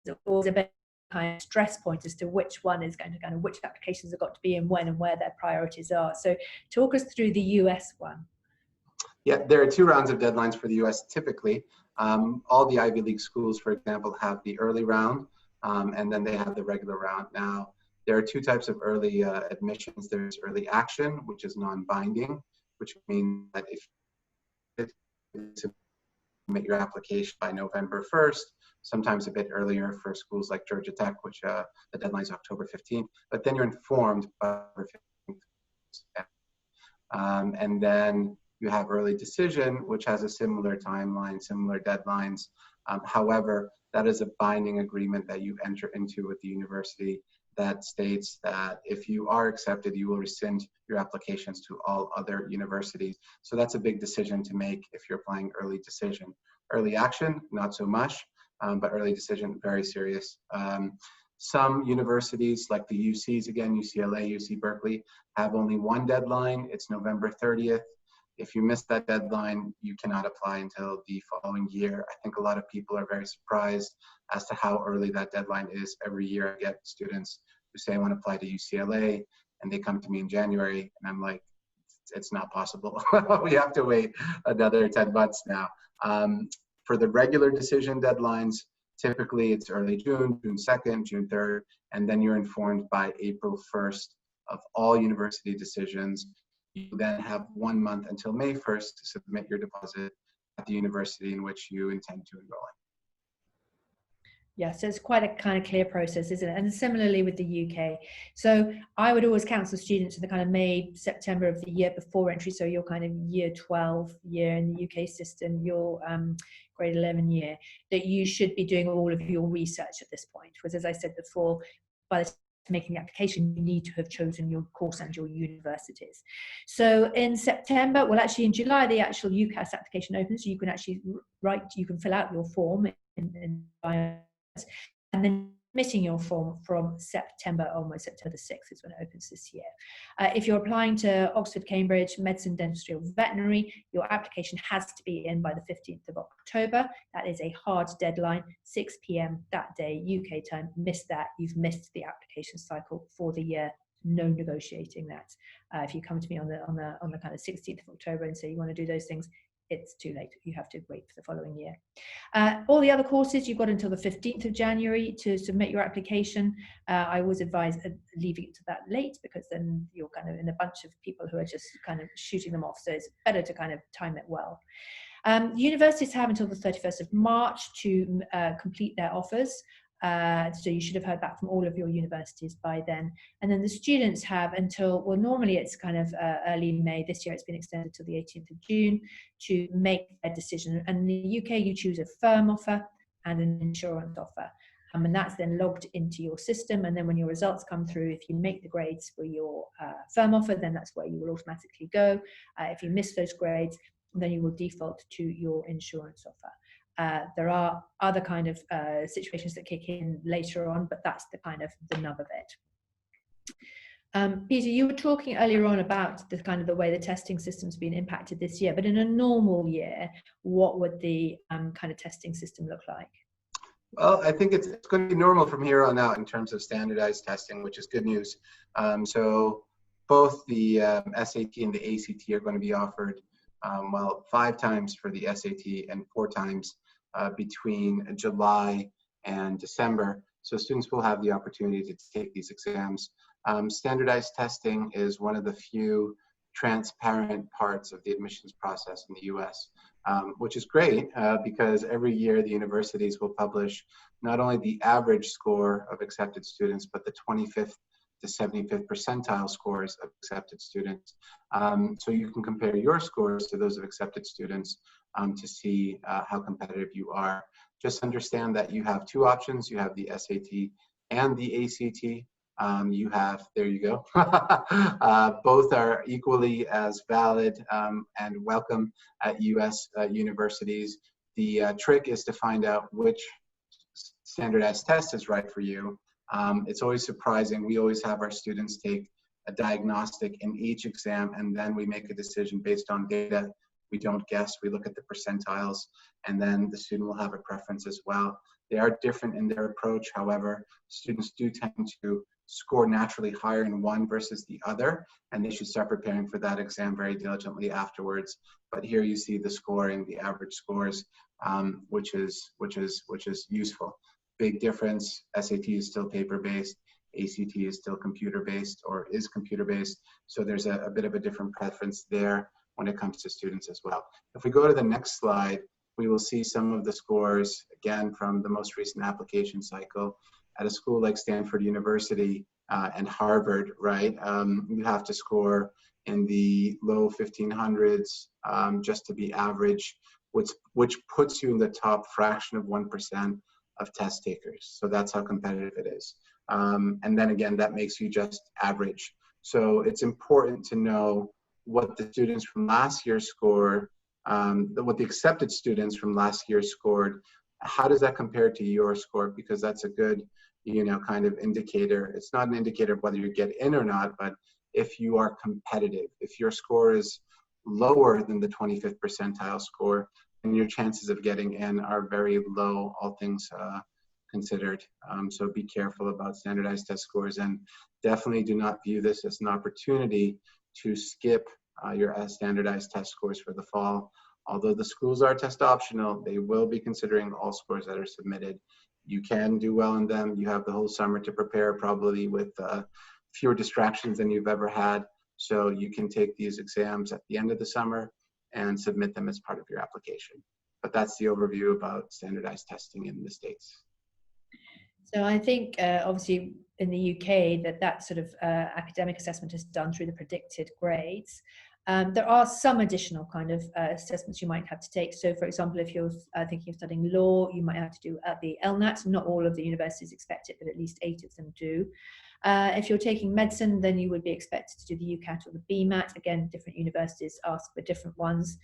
There's always a bit kind of stress point as to which one is going to kind of, which applications have got to be in when and where their priorities are. So talk us through the US one. Yeah, there are 2 rounds of deadlines for the US typically. All the Ivy League schools, for example, have the early round, and then they have the regular round. Now, there are two types of early admissions. There's early action, which is non-binding, which means that if you submit your application by November 1st, sometimes a bit earlier for schools like Georgia Tech, which the deadline is October 15th, but then you're informed by October 15th. And then you have early decision, which has a similar timeline, similar deadlines. However, that is a binding agreement that you enter into with the university that states that if you are accepted, you will rescind your applications to all other universities. So that's a big decision to make if you're applying early decision. Early action, not so much, but early decision, very serious. Some universities, like the UCs, again, UCLA, UC Berkeley, have only one deadline. It's November 30th. If you miss that deadline, you cannot apply until the following year. I think a lot of people are very surprised as to how early that deadline is. Every year I get students who say I want to apply to UCLA, and they come to me in January, and I'm like, it's not possible. We have to wait another 10 months now. For the regular decision deadlines, typically it's early June, June 2nd, June 3rd, and then you're informed by April 1st of all university decisions. You then have 1 month until May 1st to submit your deposit at the university in which you intend to enroll in. Yeah, so it's quite a kind of clear process, isn't it? And similarly with the UK. So I would always counsel students in the kind of May, September of the year before entry. So your kind of year 12 year in the UK system, your grade 11 year, that you should be doing all of your research at this point. Because as I said before, by the time making the application, you need to have chosen your course and your universities. So in September, well, actually in July, the actual UCAS application opens. So you can actually you can fill out your form in and then submitting your form from September onwards. September the 6th is when it opens this year. If you're applying to Oxford, Cambridge, medicine, dentistry or veterinary, your application has to be in by the 15th of October. That is a hard deadline, 6 p.m. that day, UK time. Miss that, you've missed the application cycle for the year. No negotiating that. If you come to me on the kind of 16th of October and say you want to do those things, it's too late. You have to wait for the following year. All the other courses, you've got until the 15th of January to submit your application. I always advise leaving it to that late, because then you're kind of in a bunch of people who are just kind of shooting them off. So it's better to kind of time it well. Universities have until the 31st of March to complete their offers. So you should have heard back from all of your universities by then. And then the students have until, well, normally it's kind of early May. This year it's been extended to the 18th of June to make their decision. And in the UK, you choose a firm offer and an insurance offer. And that's then logged into your system. And then when your results come through, if you make the grades for your firm offer, then that's where you will automatically go. If you miss those grades, then you will default to your insurance offer. There are other kind of situations that kick in later on, but that's the kind of the nub of it. Peter, you were talking earlier on about the kind of the way the testing system's been impacted this year, but in a normal year, what would the kind of testing system look like? Well, I think it's going to be normal from here on out in terms of standardized testing, which is good news. So both the SAT and the ACT are going to be offered, 5 times for the SAT and 4 times between July and December. So students will have the opportunity to take these exams. Standardized testing is one of the few transparent parts of the admissions process in the US, which is great because every year the universities will publish not only the average score of accepted students, but the 25th to 75th percentile scores of accepted students. So you can compare your scores to those of accepted students to see how competitive you are. Just understand that you have 2 options. You have the SAT and the ACT. There you go. Both are equally as valid and welcome at US universities. The trick is to find out which standardized test is right for you. It's always surprising. We always have our students take a diagnostic in each exam, and then we make a decision based on data. We don't guess, we look at the percentiles, and then the student will have a preference as well. They are different in their approach. However, students do tend to score naturally higher in one versus the other, and they should start preparing for that exam very diligently afterwards. But here you see the scoring, the average scores, which is useful. Big difference. SAT is still paper-based. ACT is still computer-based, or is computer-based. So there's a bit of a different preference there when it comes to students as well. If we go to the next slide, we will see some of the scores, again, from the most recent application cycle. At a school like Stanford University and Harvard, right, you have to score in the low 1500s just to be average, which puts you in the top fraction of 1% of test takers. So that's how competitive it is. And then again, that makes you just average. So it's important to know what the students from last year scored, what the accepted students from last year scored. How does that compare to your score? Because that's a good, kind of indicator. It's not an indicator of whether you get in or not, but if you are competitive, if your score is lower than the 25th percentile score, then your chances of getting in are very low, all things considered. So be careful about standardized test scores, and definitely do not view this as an opportunity to skip your standardized test scores for the fall. Although the schools are test optional, they will be considering all scores that are submitted. You can do well in them. You have the whole summer to prepare, probably with fewer distractions than you've ever had. So you can take these exams at the end of the summer and submit them as part of your application. But that's the overview about standardized testing in the States. So I think obviously in the UK that sort of academic assessment is done through the predicted grades. There are some additional kind of assessments you might have to take. So for example, if you're thinking of studying law, you might have to do the LNAT. Not all of the universities expect it, but at least 8 of them do. If you're taking medicine, then you would be expected to do the UCAT or the BMAT. Again, different universities ask for different ones.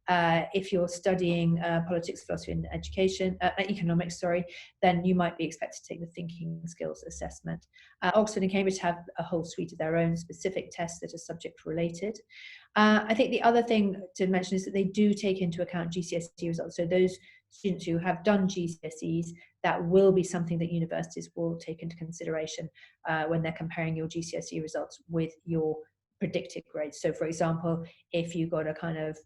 If you're studying politics, philosophy, and economics, then you might be expected to take the thinking skills assessment. Oxford and Cambridge have a whole suite of their own specific tests that are subject related. I think the other thing to mention is that they do take into account GCSE results. So those students who have done GCSEs, that will be something that universities will take into consideration when they're comparing your GCSE results with your predicted grades. So for example, if you got a kind of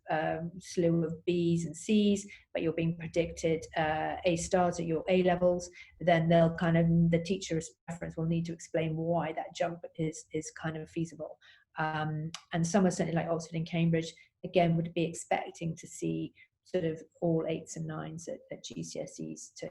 slew of B's and C's, but you're being predicted A stars at your A levels, then they'll kind of, the teacher's reference will need to explain why that jump is kind of feasible. And some are certainly like Oxford and Cambridge, again, would be expecting to see sort of all 8s and 9s at GCSEs to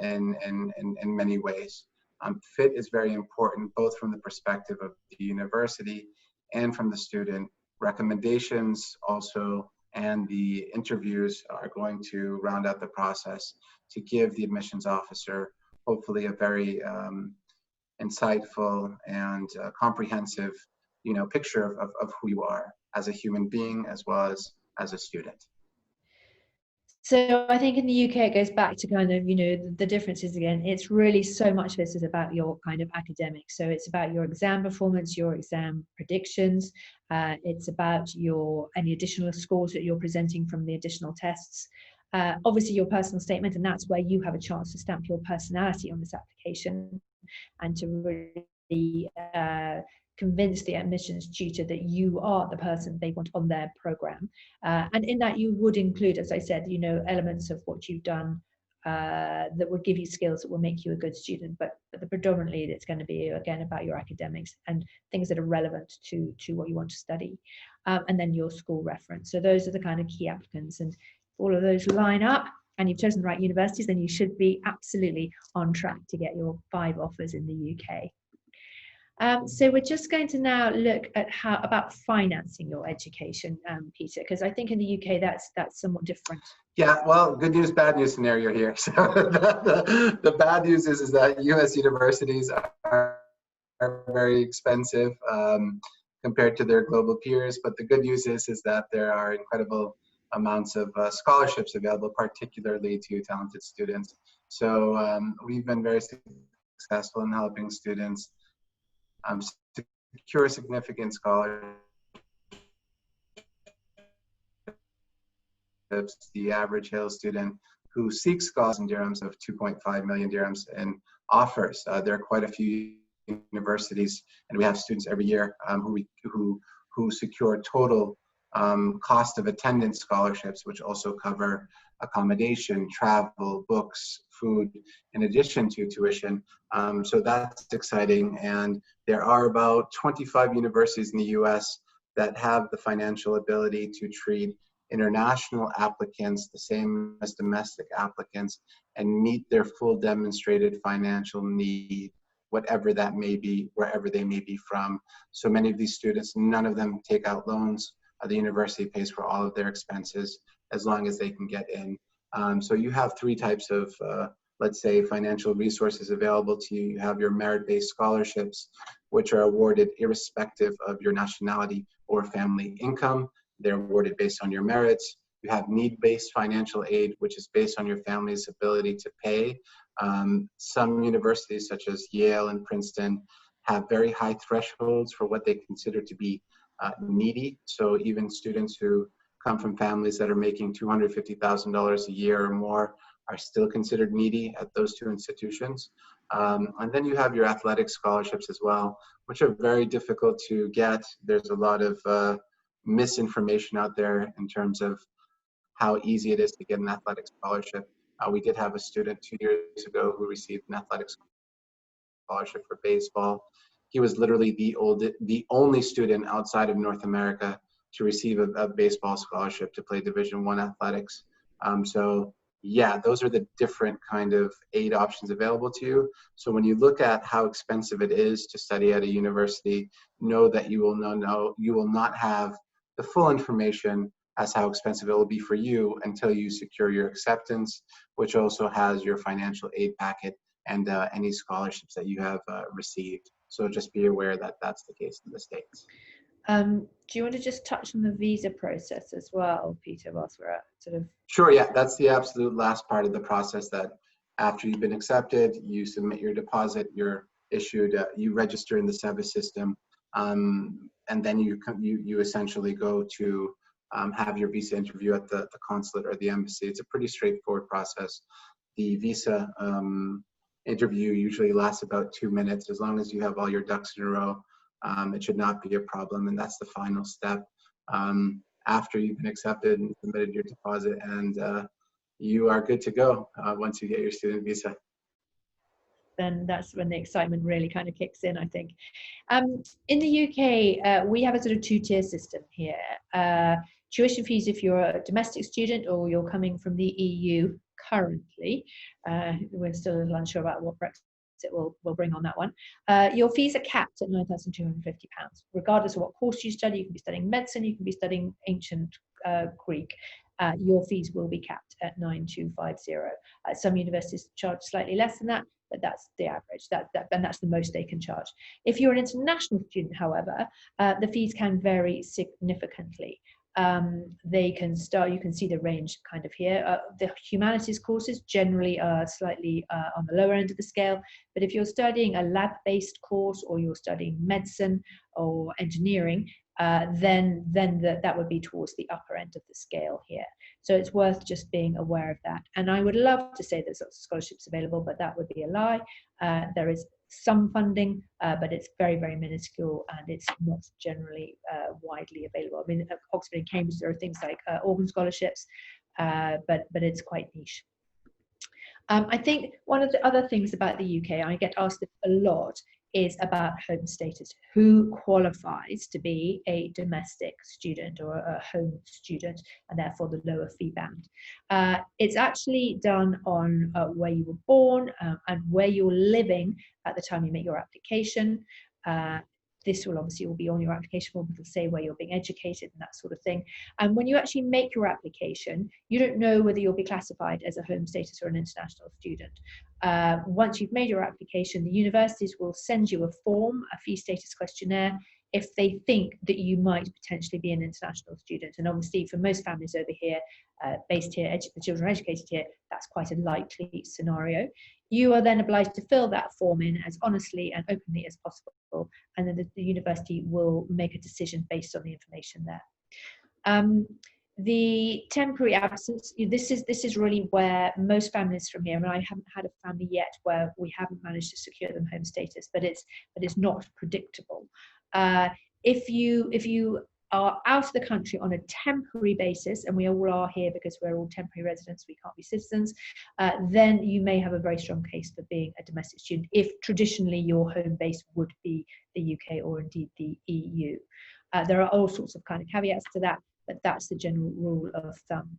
in many ways. Fit is very important, both from the perspective of the university and from the student. Recommendations also and the interviews are going to round out the process to give the admissions officer hopefully a very insightful and comprehensive picture of who you are as a human being as well as a student. So I think in the UK, it goes back to kind of, the differences again. It's really so much of this is about your kind of academics. So it's about your exam performance, your exam predictions. It's about any additional scores that you're presenting from the additional tests. Obviously your personal statement, and that's where you have a chance to stamp your personality on this application and to really convince the admissions tutor that you are the person they want on their program. And in that you would include, as I said, elements of what you've done that would give you skills that will make you a good student, but predominantly it's going to be, again, about your academics and things that are relevant to what you want to study. And then your school reference. So those are the kind of key applicants, and if all of those line up and you've chosen the right universities, then you should be absolutely on track to get your 5 offers in the UK. So we're just going to now look at how about financing your education, Peter, because I think in the UK that's somewhat different. Yeah, well, good news, bad news scenario here. So the bad news is that U.S. universities are very expensive compared to their global peers. But the good news is that there are incredible amounts of scholarships available, particularly to talented students. So we've been very successful in helping students secure significant scholarships. The average Hill student who seeks scholarships in dirhams of 2.5 million dirhams in offers. There are quite a few universities, and we have students every year who secure total cost of attendance scholarships, which also cover accommodation, travel, books, food, in addition to tuition. So that's exciting. And there are about 25 universities in the US that have the financial ability to treat international applicants the same as domestic applicants and meet their full demonstrated financial need, whatever that may be, wherever they may be from. So many of these students, none of them take out loans. The university pays for all of their expenses as long as they can get in. So you have three types of, let's say, financial resources available to you. You have your merit-based scholarships, which are awarded irrespective of your nationality or family income. They're awarded based on your merits. You have need-based financial aid, which is based on your family's ability to pay. Some universities, such as Yale and Princeton, have very high thresholds for what they consider to be needy. So even students who come from families that are making $250,000 a year or more are still considered needy at those two institutions. And then you have your athletic scholarships as well, which are very difficult to get. There's a lot of misinformation out there in terms of how easy it is to get an athletic scholarship. We did have a student 2 years ago who received an athletic scholarship for baseball. He was literally the only student outside of North America to receive a baseball scholarship to play Division I athletics. So yeah, those are the different kind of aid options available to you. So when you look at how expensive it is to study at a university, know that you will not have the full information as how expensive it will be for you until you secure your acceptance, which also has your financial aid packet and any scholarships that you have received. So just be aware that that's the case in the States. Do you want to just touch on the visa process as well, Peter, whilst we're at sort of... Sure, yeah, that's the absolute last part of the process, that after you've been accepted, you submit your deposit, you're issued, you register in the SEVA system, and then you essentially go to have your visa interview at the consulate or the embassy. It's a pretty straightforward process. The visa interview usually lasts about 2 minutes. As long as you have all your ducks in a row, it should not be a problem, and that's the final step. After you've been accepted and submitted your deposit, and you are good to go once you get your student visa. Then that's when the excitement really kind of kicks in, I think. In the UK, we have a sort of two-tier system here. Tuition fees if you're a domestic student or you're coming from the EU currently. We're still a little unsure about what Brexit will bring on that one. Your fees are capped at £9,250. Regardless of what course you study, you can be studying medicine, you can be studying ancient Greek. Your fees will be capped at 9,250. Some universities charge slightly less than that, but that's the average, and that's the most they can charge. If you're an international student, however, the fees can vary significantly. They can start, you can see the range kind of here. The humanities courses generally are slightly on the lower end of the scale, but if you're studying a lab-based course or you're studying medicine or engineering, then that would be towards the upper end of the scale here. So it's worth just being aware of that. And I would love to say there's lots of scholarships available, but that would be a lie. There is some funding, but it's very, very minuscule, and it's not generally widely available. I mean, at Oxford and Cambridge, there are things like organ scholarships, but it's quite niche. I think one of the other things about the UK, I get asked a lot, is about home status. Who qualifies to be a domestic student or a home student, and therefore the lower fee band? It's actually done on where you were born and where you're living at the time you make your application. this will obviously all be on your application form. It'll say where you're being educated and that sort of thing. And when you actually make your application, you don't know whether you'll be classified as a home status or an international student. Once you've made your application, the universities will send you a form, a fee status questionnaire, if they think that you might potentially be an international student. And obviously for most families over here, based here, the children are educated here, that's quite a likely scenario. You are then obliged to fill that form in as honestly and openly as possible, and then the university will make a decision based on the information there. The temporary absence, this is really where most families from here, and I haven't had a family yet where we haven't managed to secure them home status, but it's not predictable. If you are out of the country on a temporary basis, and we all are here because we're all temporary residents, we can't be citizens, then you may have a very strong case for being a domestic student, if traditionally your home base would be the UK or indeed the EU. There are all sorts of kind of caveats to that, but that's the general rule of thumb.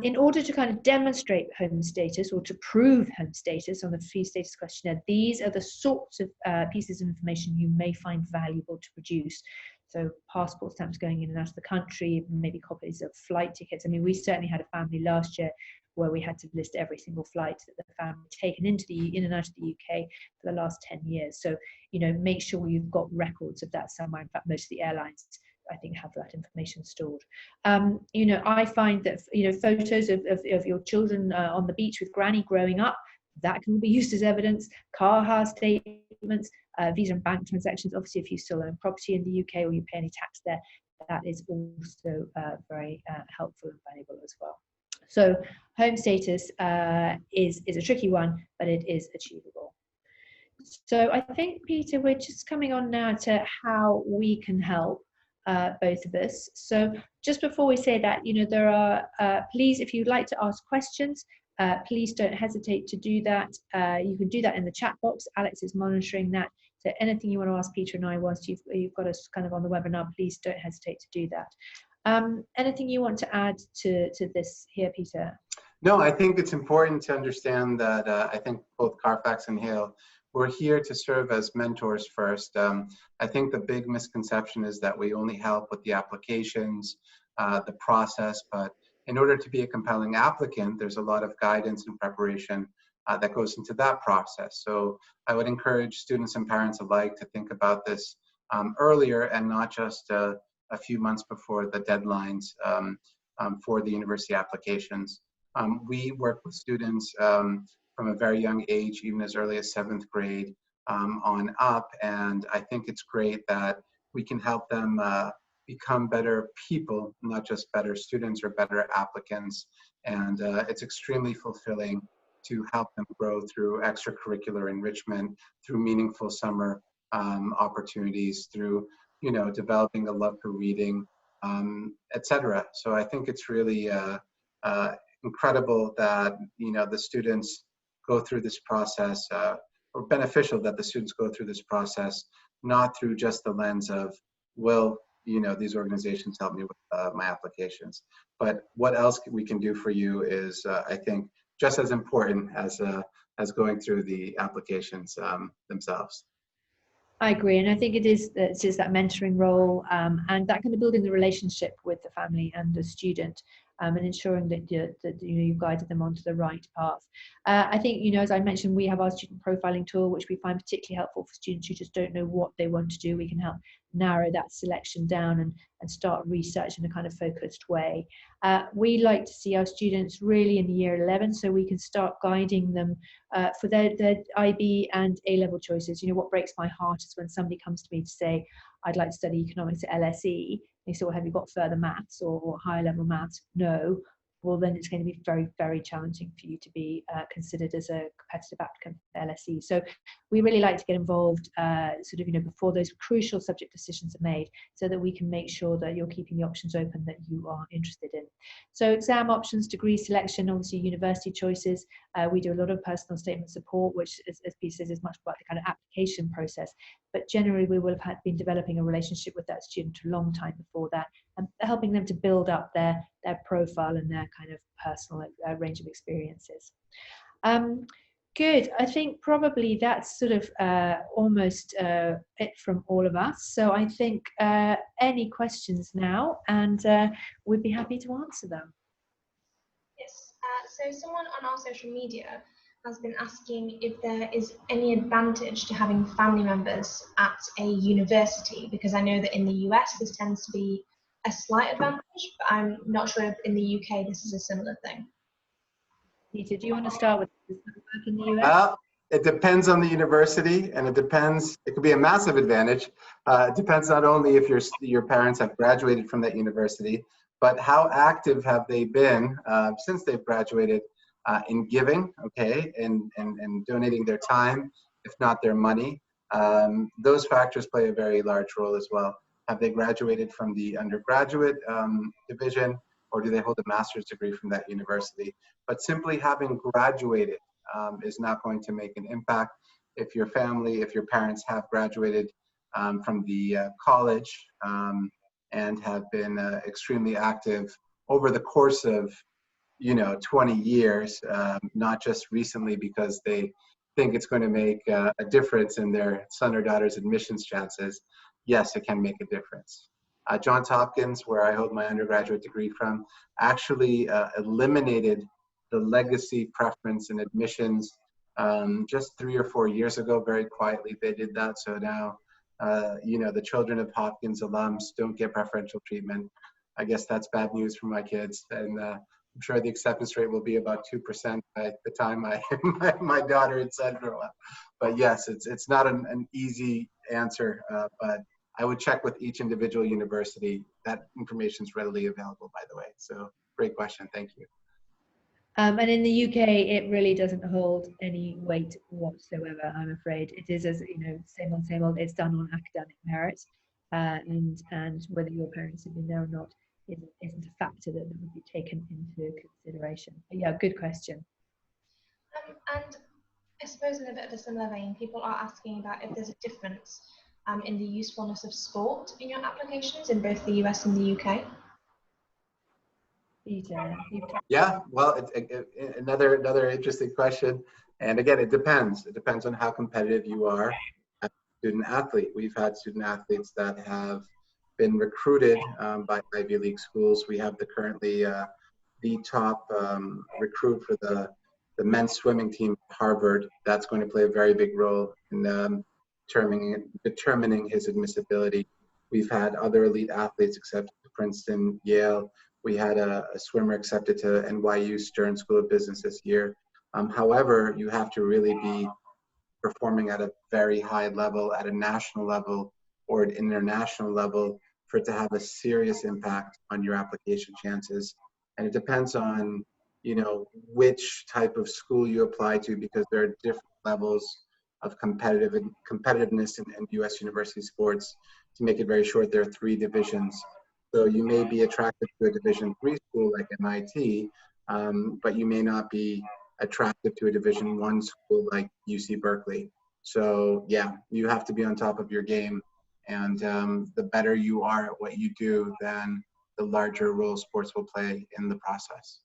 In order to kind of demonstrate home status or to prove home status on the fee status questionnaire, these are the sorts of pieces of information you may find valuable to produce. So passport stamps going in and out of the country, maybe copies of flight tickets. I mean, we certainly had a family last year where we had to list every single flight that the family taken in and out of the UK for the last 10 years. So, you know, make sure you've got records of that somewhere. In fact, most of the airlines, I think, have that information stored. You know, I find that, you know, photos of your children on the beach with granny growing up, that can be used as evidence. Car hire statements, visa and bank transactions. Obviously, if you still own property in the UK or you pay any tax there, that is also very helpful and valuable as well. So home status is a tricky one, but it is achievable. So I think, Peter, we're just coming on now to how we can help both of us. So just before we say that, you know, there are, please, if you'd like to ask questions, please don't hesitate to do that. You can do that in the chat box. Alex is monitoring that. So anything you want to ask Peter and I whilst you've got us kind of on the webinar, please don't hesitate to do that. Anything you want to add to this here, Peter? No, I think it's important to understand that I think both Carfax and Hale, we're here to serve as mentors first. I think the big misconception is that we only help with the applications, the process, but in order to be a compelling applicant, there's a lot of guidance and preparation that goes into that process. So I would encourage students and parents alike to think about this earlier and not just a few months before the deadlines for the university applications. We work with students from a very young age, even as early as 7th grade on up, and I think it's great that we can help them become better people, not just better students or better applicants. And it's extremely fulfilling to help them grow through extracurricular enrichment, through meaningful summer opportunities, through, you know, developing a love for reading, etc. So I think it's really incredible that, you know, the students go through this process, or beneficial that the students go through this process, not through just the lens of, well, you know, these organizations help me with my applications, but what else we can do for you is, I think, just as important as going through the applications themselves. I agree, and I think it is that mentoring role, and that kind of building the relationship with the family and the student, and ensuring that you've guided them onto the right path. I think, you know, as I mentioned, we have our student profiling tool, which we find particularly helpful for students who just don't know what they want to do. We can help narrow that selection down and start research in a kind of focused way. We like to see our students really in the year 11, so we can start guiding them for their IB and A-level choices. You know, what breaks my heart is when somebody comes to me to say, I'd like to study economics at LSE. They say, well, have you got further maths or higher level maths? No. Well, then it's going to be very, very challenging for you to be considered as a competitive applicant for LSE. So we really like to get involved sort of, you know, before those crucial subject decisions are made, so that we can make sure that you're keeping the options open that you are interested in. So exam options, degree selection, obviously university choices. We do a lot of personal statement support, which, as Peter says, is much about the kind of application process. But generally, we will have been developing a relationship with that student a long time before that, and helping them to build up their profile and their kind of personal range of experiences. Good. I think probably that's sort of almost it from all of us. So I think any questions now, and we'd be happy to answer them. Yes. So someone on our social media has been asking if there is any advantage to having family members at a university, because I know that in the US this tends to be a slight advantage, but I'm not sure if in the UK this is a similar thing. Peter, do you want to start with this work in the US? Well, it depends on the university, and it depends. It could be a massive advantage. It depends not only if your parents have graduated from that university, but how active have they been since they've graduated in giving, okay, and donating their time, if not their money. Those factors play a very large role as well. Have they graduated from the undergraduate division, or do they hold a master's degree from that university? But simply having graduated is not going to make an impact. If your family, if your parents have graduated from the college and have been extremely active over the course of 20 years, not just recently because they think it's going to make a difference in their son or daughter's admissions chances, yes, it can make a difference. Johns Hopkins, where I hold my undergraduate degree from, actually eliminated the legacy preference in admissions just 3 or 4 years ago. Very quietly, they did that. So now, the children of Hopkins alums don't get preferential treatment. I guess that's bad news for my kids. And I'm sure the acceptance rate will be about 2% by the time my daughter and son grow up. But yes, it's not an easy answer, but I would check with each individual university. That information is readily available, by the way. So great question. Thank you. And in the UK, it really doesn't hold any weight whatsoever, I'm afraid. It is, as same old, same old. It's done on academic merit, and whether your parents have been there or not isn't a factor that would be taken into consideration. But yeah, good question. And I suppose in a bit of a similar vein, people are asking about if there's a difference in the usefulness of sport in your applications in both the US and the UK. Peter, yeah, well, another interesting question. And again, it depends. It depends on how competitive you are as a student athlete. We've had student athletes that have been recruited by Ivy League schools. We have currently the top recruit for the men's swimming team at Harvard. That's going to play a very big role in determining his admissibility. We've had other elite athletes accepted to Princeton, Yale. We had a swimmer accepted to NYU Stern School of Business this year. However, you have to really be performing at a very high level, at a national level or an international level, for it to have a serious impact on your application chances. And it depends on, which type of school you apply to, because there are different levels of competitiveness in U.S. university sports. To make it very short, there are 3 divisions. So you may be attracted to a Division III school like MIT, but you may not be attracted to a Division I school like UC Berkeley. So yeah, you have to be on top of your game, and the better you are at what you do, then the larger role sports will play in the process.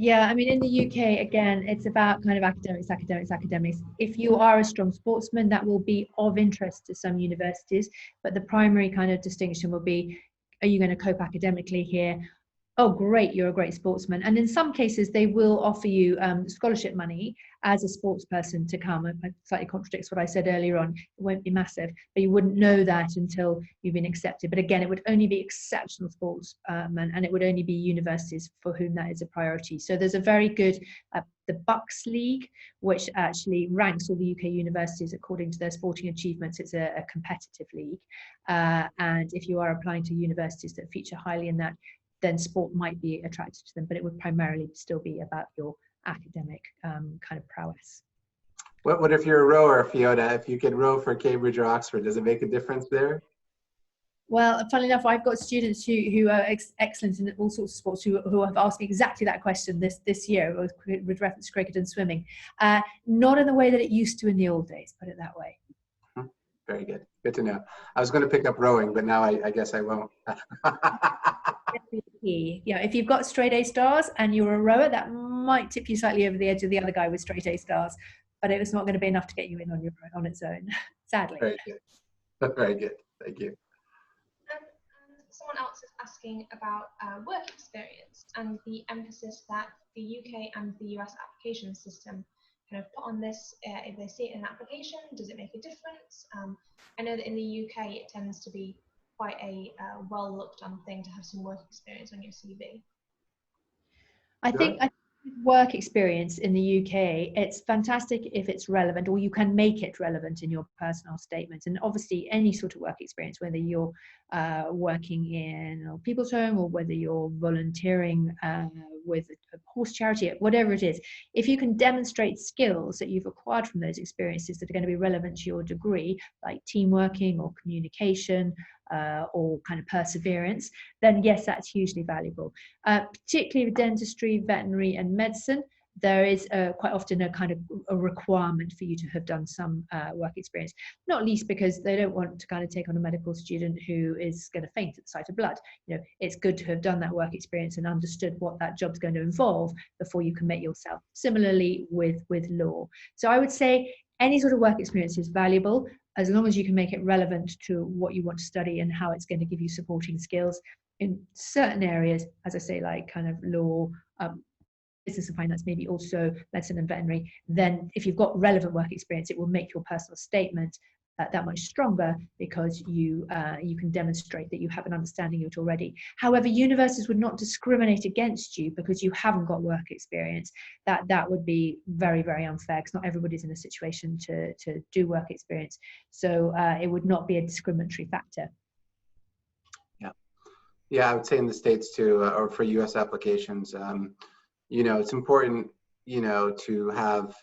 Yeah, I mean, in the UK, again, it's about kind of academics. If you are a strong sportsman, that will be of interest to some universities, but the primary kind of distinction will be, are you going to cope academically here? Oh, great, you're a great sportsman. And in some cases, they will offer you scholarship money as a sports person to come. It slightly contradicts what I said earlier on. It won't be massive, but you wouldn't know that until you've been accepted. But again, it would only be exceptional sportsmen, and it would only be universities for whom that is a priority. So there's a very good, the Bucks League, which actually ranks all the UK universities according to their sporting achievements. It's a competitive league. And if you are applying to universities that feature highly in that, then sport might be attractive to them, but it would primarily still be about your academic kind of prowess. What if you're a rower, Fiona? If you could row for Cambridge or Oxford, does it make a difference there? Well, funnily enough, I've got students who are excellent in all sorts of sports who have asked me exactly that question this year with reference to cricket and swimming. Not in the way that it used to in the old days, put it that way. Very good. Good to know. I was going to pick up rowing, but now I guess I won't. Yeah, if you've got straight A stars and you're a rower, that might tip you slightly over the edge of the other guy with straight A stars, but it was not going to be enough to get you in on its own, sadly. Very good. Very good. Thank you. And someone else is asking about work experience and the emphasis that the UK and the US application system kind of put on this. If they see it in an application, does it make a difference? I know that in the UK it tends to be quite a well looked on thing to have some work experience on your CV. I think work experience in the UK, it's fantastic if it's relevant, or you can make it relevant in your personal statement. And obviously any sort of work experience, whether you're working in a people's home or whether you're volunteering with a horse charity, whatever it is, if you can demonstrate skills that you've acquired from those experiences that are going to be relevant to your degree, like team working or communication, or kind of perseverance, then yes, that's hugely valuable. Particularly with dentistry, veterinary and medicine, there is quite often a kind of a requirement for you to have done some work experience, not least because they don't want to kind of take on a medical student who is going to faint at the sight of blood. You know, it's good to have done that work experience and understood what that job's going to involve before you commit yourself. Similarly with law. So I would say any sort of work experience is valuable, as long as you can make it relevant to what you want to study and how it's going to give you supporting skills in certain areas, as I say, like kind of law, business and finance, maybe also medicine and veterinary. Then if you've got relevant work experience, it will make your personal statement that much stronger, because you can demonstrate that you have an understanding of it already. However, universities would not discriminate against you because you haven't got work experience. That would be very, very unfair, because not everybody's in a situation to do work experience. So it would not be a discriminatory factor. Yeah, I would say in the States too, or for US applications, you know, it's important, you know, to have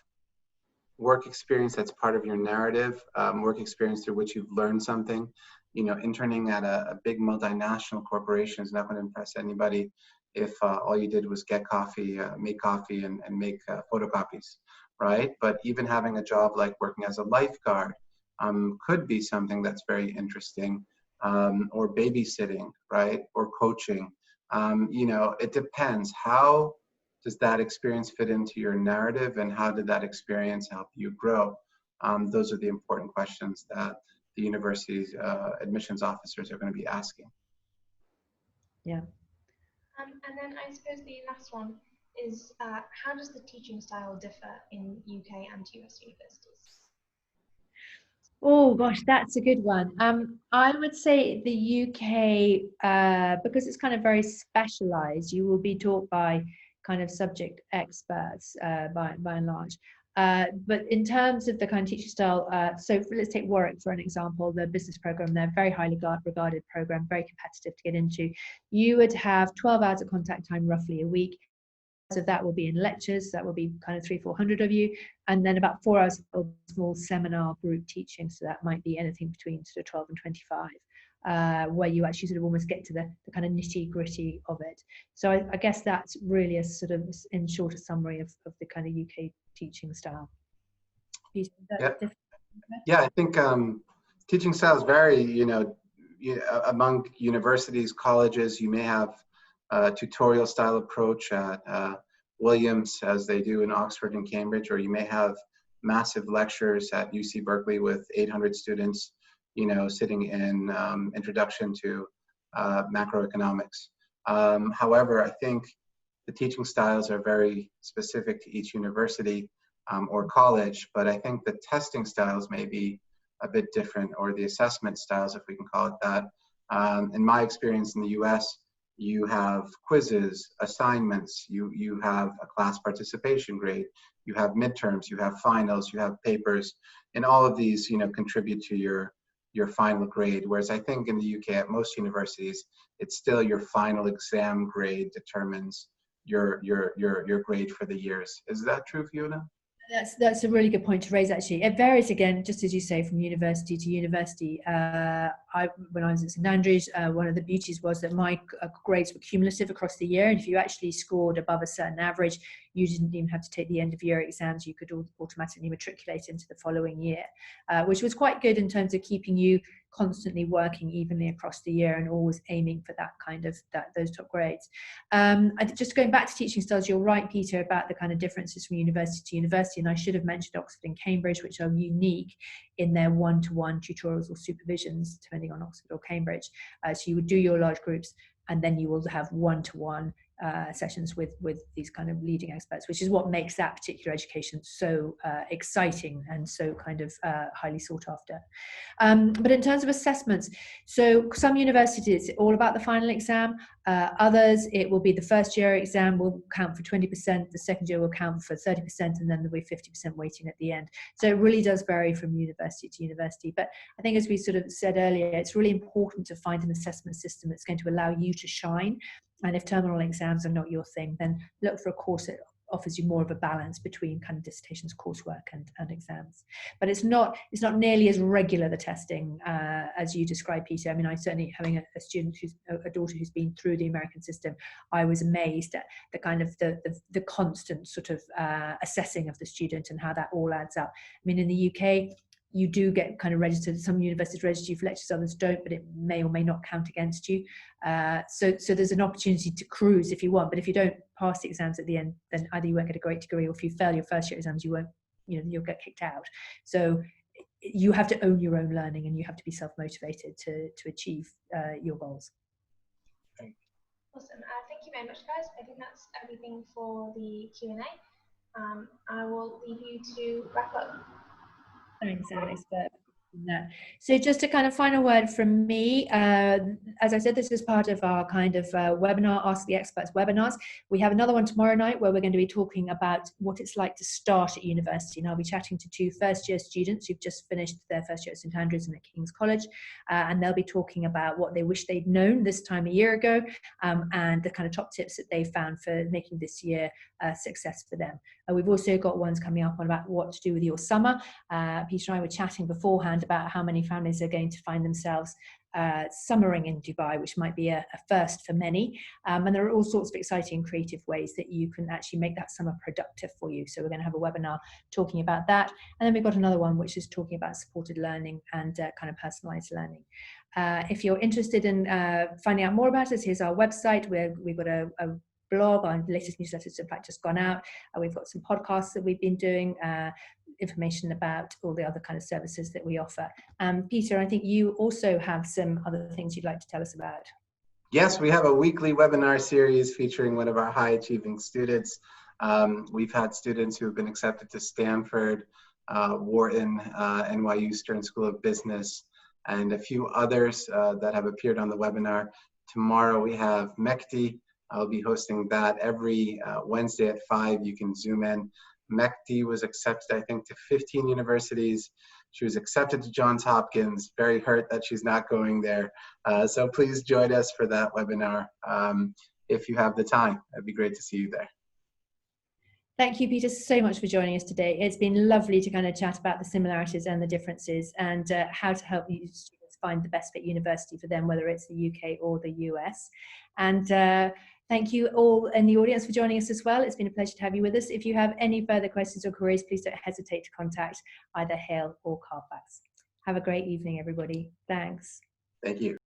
work experience that's part of your narrative, work experience through which you've learned something. You know, interning at a big multinational corporation is not going to impress anybody if all you did was get coffee, make coffee and make photocopies, right? But even having a job like working as a lifeguard could be something that's very interesting, or babysitting, right? Or coaching. You know, it depends. How does that experience fit into your narrative, and how did that experience help you grow? Those are the important questions that the university's admissions officers are going to be asking. Yeah. And then I suppose the last one is, how does the teaching style differ in UK and US universities? Oh gosh, that's a good one. I would say the UK, because it's kind of very specialized, you will be taught by kind of subject experts by and large. But in terms of the kind of teaching style, so let's take Warwick for an example, the business program, they're a very highly regarded program, very competitive to get into. You would have 12 hours of contact time roughly a week. So that will be in lectures, that will be kind of 300-400 of you, and then about 4 hours of small seminar group teaching. So that might be anything between sort of 12 and 25, where you actually sort of almost get to the kind of nitty gritty of it. So I guess that's really a sort of, in short, a summary of the kind of UK teaching style. Yeah, I think teaching styles vary, you know, among universities, colleges. You may have a tutorial style approach at Williams, as they do in Oxford and Cambridge, or you may have massive lectures at UC Berkeley with 800 students, you know, sitting in introduction to macroeconomics. However, I think the teaching styles are very specific to each university or college, but I think the testing styles may be a bit different, or the assessment styles, if we can call it that. In my experience in the US, you have quizzes, assignments, you have a class participation grade, you have midterms, you have finals, you have papers, and all of these, you know, contribute to your final grade. Whereas I think in the UK at most universities, it's still your final exam grade determines your grade for the years. Is that true, Fiona? That's a really good point to raise, actually. It varies, again, just as you say, from university to university. When I was at St Andrews, one of the beauties was that my grades were cumulative across the year, and if you actually scored above a certain average, you didn't even have to take the end of year exams. You could automatically matriculate into the following year, which was quite good in terms of keeping you constantly working evenly across the year and always aiming for that kind of those top grades. Just going back to teaching styles, you're right, Peter, about the kind of differences from university to university, and I should have mentioned Oxford and Cambridge, which are unique in their one-to-one tutorials or supervisions, depending on Oxford or Cambridge. So you would do your large groups, and then you will have one-to-one sessions with these kind of leading experts, which is what makes that particular education so exciting and so kind of highly sought after. But in terms of assessments, so some universities, it's all about the final exam. Others, it will be the first year exam will count for 20%, the second year will count for 30%, and then there'll be 50% weighting at the end. So it really does vary from university to university. But I think, as we sort of said earlier, it's really important to find an assessment system that's going to allow you to shine. And if terminal exams are not your thing, then look for a course that offers you more of a balance between kind of dissertations, coursework, and exams. But it's not nearly as regular, the testing, as you described, Peter. I mean, I certainly, having a daughter who's been through the American system, I was amazed at the kind of the constant sort of assessing of the student and how that all adds up. I mean, in the UK, you do get kind of registered. Some universities register you for lectures, others don't, but it may or may not count against you. So there's an opportunity to cruise if you want, but if you don't pass the exams at the end, then either you won't get a great degree, or if you fail your first year exams, you won't, you'll get kicked out. So you have to own your own learning, and you have to be self-motivated to achieve your goals. Awesome. Thank you very much, guys. I think that's everything for the Q&A. I will leave you to wrap up. Thanks, Alice. So just a kind of final word from me. As I said, this is part of our kind of webinar, Ask the Experts webinars. We have another one tomorrow night where we're going to be talking about what it's like to start at university. And I'll be chatting to two first-year students who've just finished their first year at St Andrews and at King's College. And they'll be talking about what they wish they'd known this time a year ago, and the kind of top tips that they found for making this year a success for them. We've also got ones coming up on about what to do with your summer. Peter and I were chatting beforehand about how many families are going to find themselves summering in Dubai, which might be a first for many. And there are all sorts of exciting creative ways that you can actually make that summer productive for you. So we're going to have a webinar talking about that. And then we've got another one which is talking about supported learning and kind of personalized learning. If you're interested in finding out more about us, here's our website where we've got a blog. Our latest newsletters, in fact, just gone out. We've got some podcasts that we've been doing, information about all the other kind of services that we offer. Peter, I think you also have some other things you'd like to tell us about. Yes, we have a weekly webinar series featuring one of our high achieving students. We've had students who have been accepted to Stanford, Wharton, NYU Stern School of Business, and a few others that have appeared on the webinar. Tomorrow we have Mehdi. I'll be hosting that every Wednesday at 5. You can Zoom in. Mehdi was accepted, I think, to 15 universities. She was accepted to Johns Hopkins. Very hurt that she's not going there. So please join us for that webinar if you have the time. It'd be great to see you there. Thank you, Peter, so much for joining us today. It's been lovely to kind of chat about the similarities and the differences, and how to help you students find the best fit university for them, whether it's the UK or the US. And thank you all in the audience for joining us as well. It's been a pleasure to have you with us. If you have any further questions or queries, please don't hesitate to contact either Hale or Carfax. Have a great evening, everybody. Thanks. Thank you.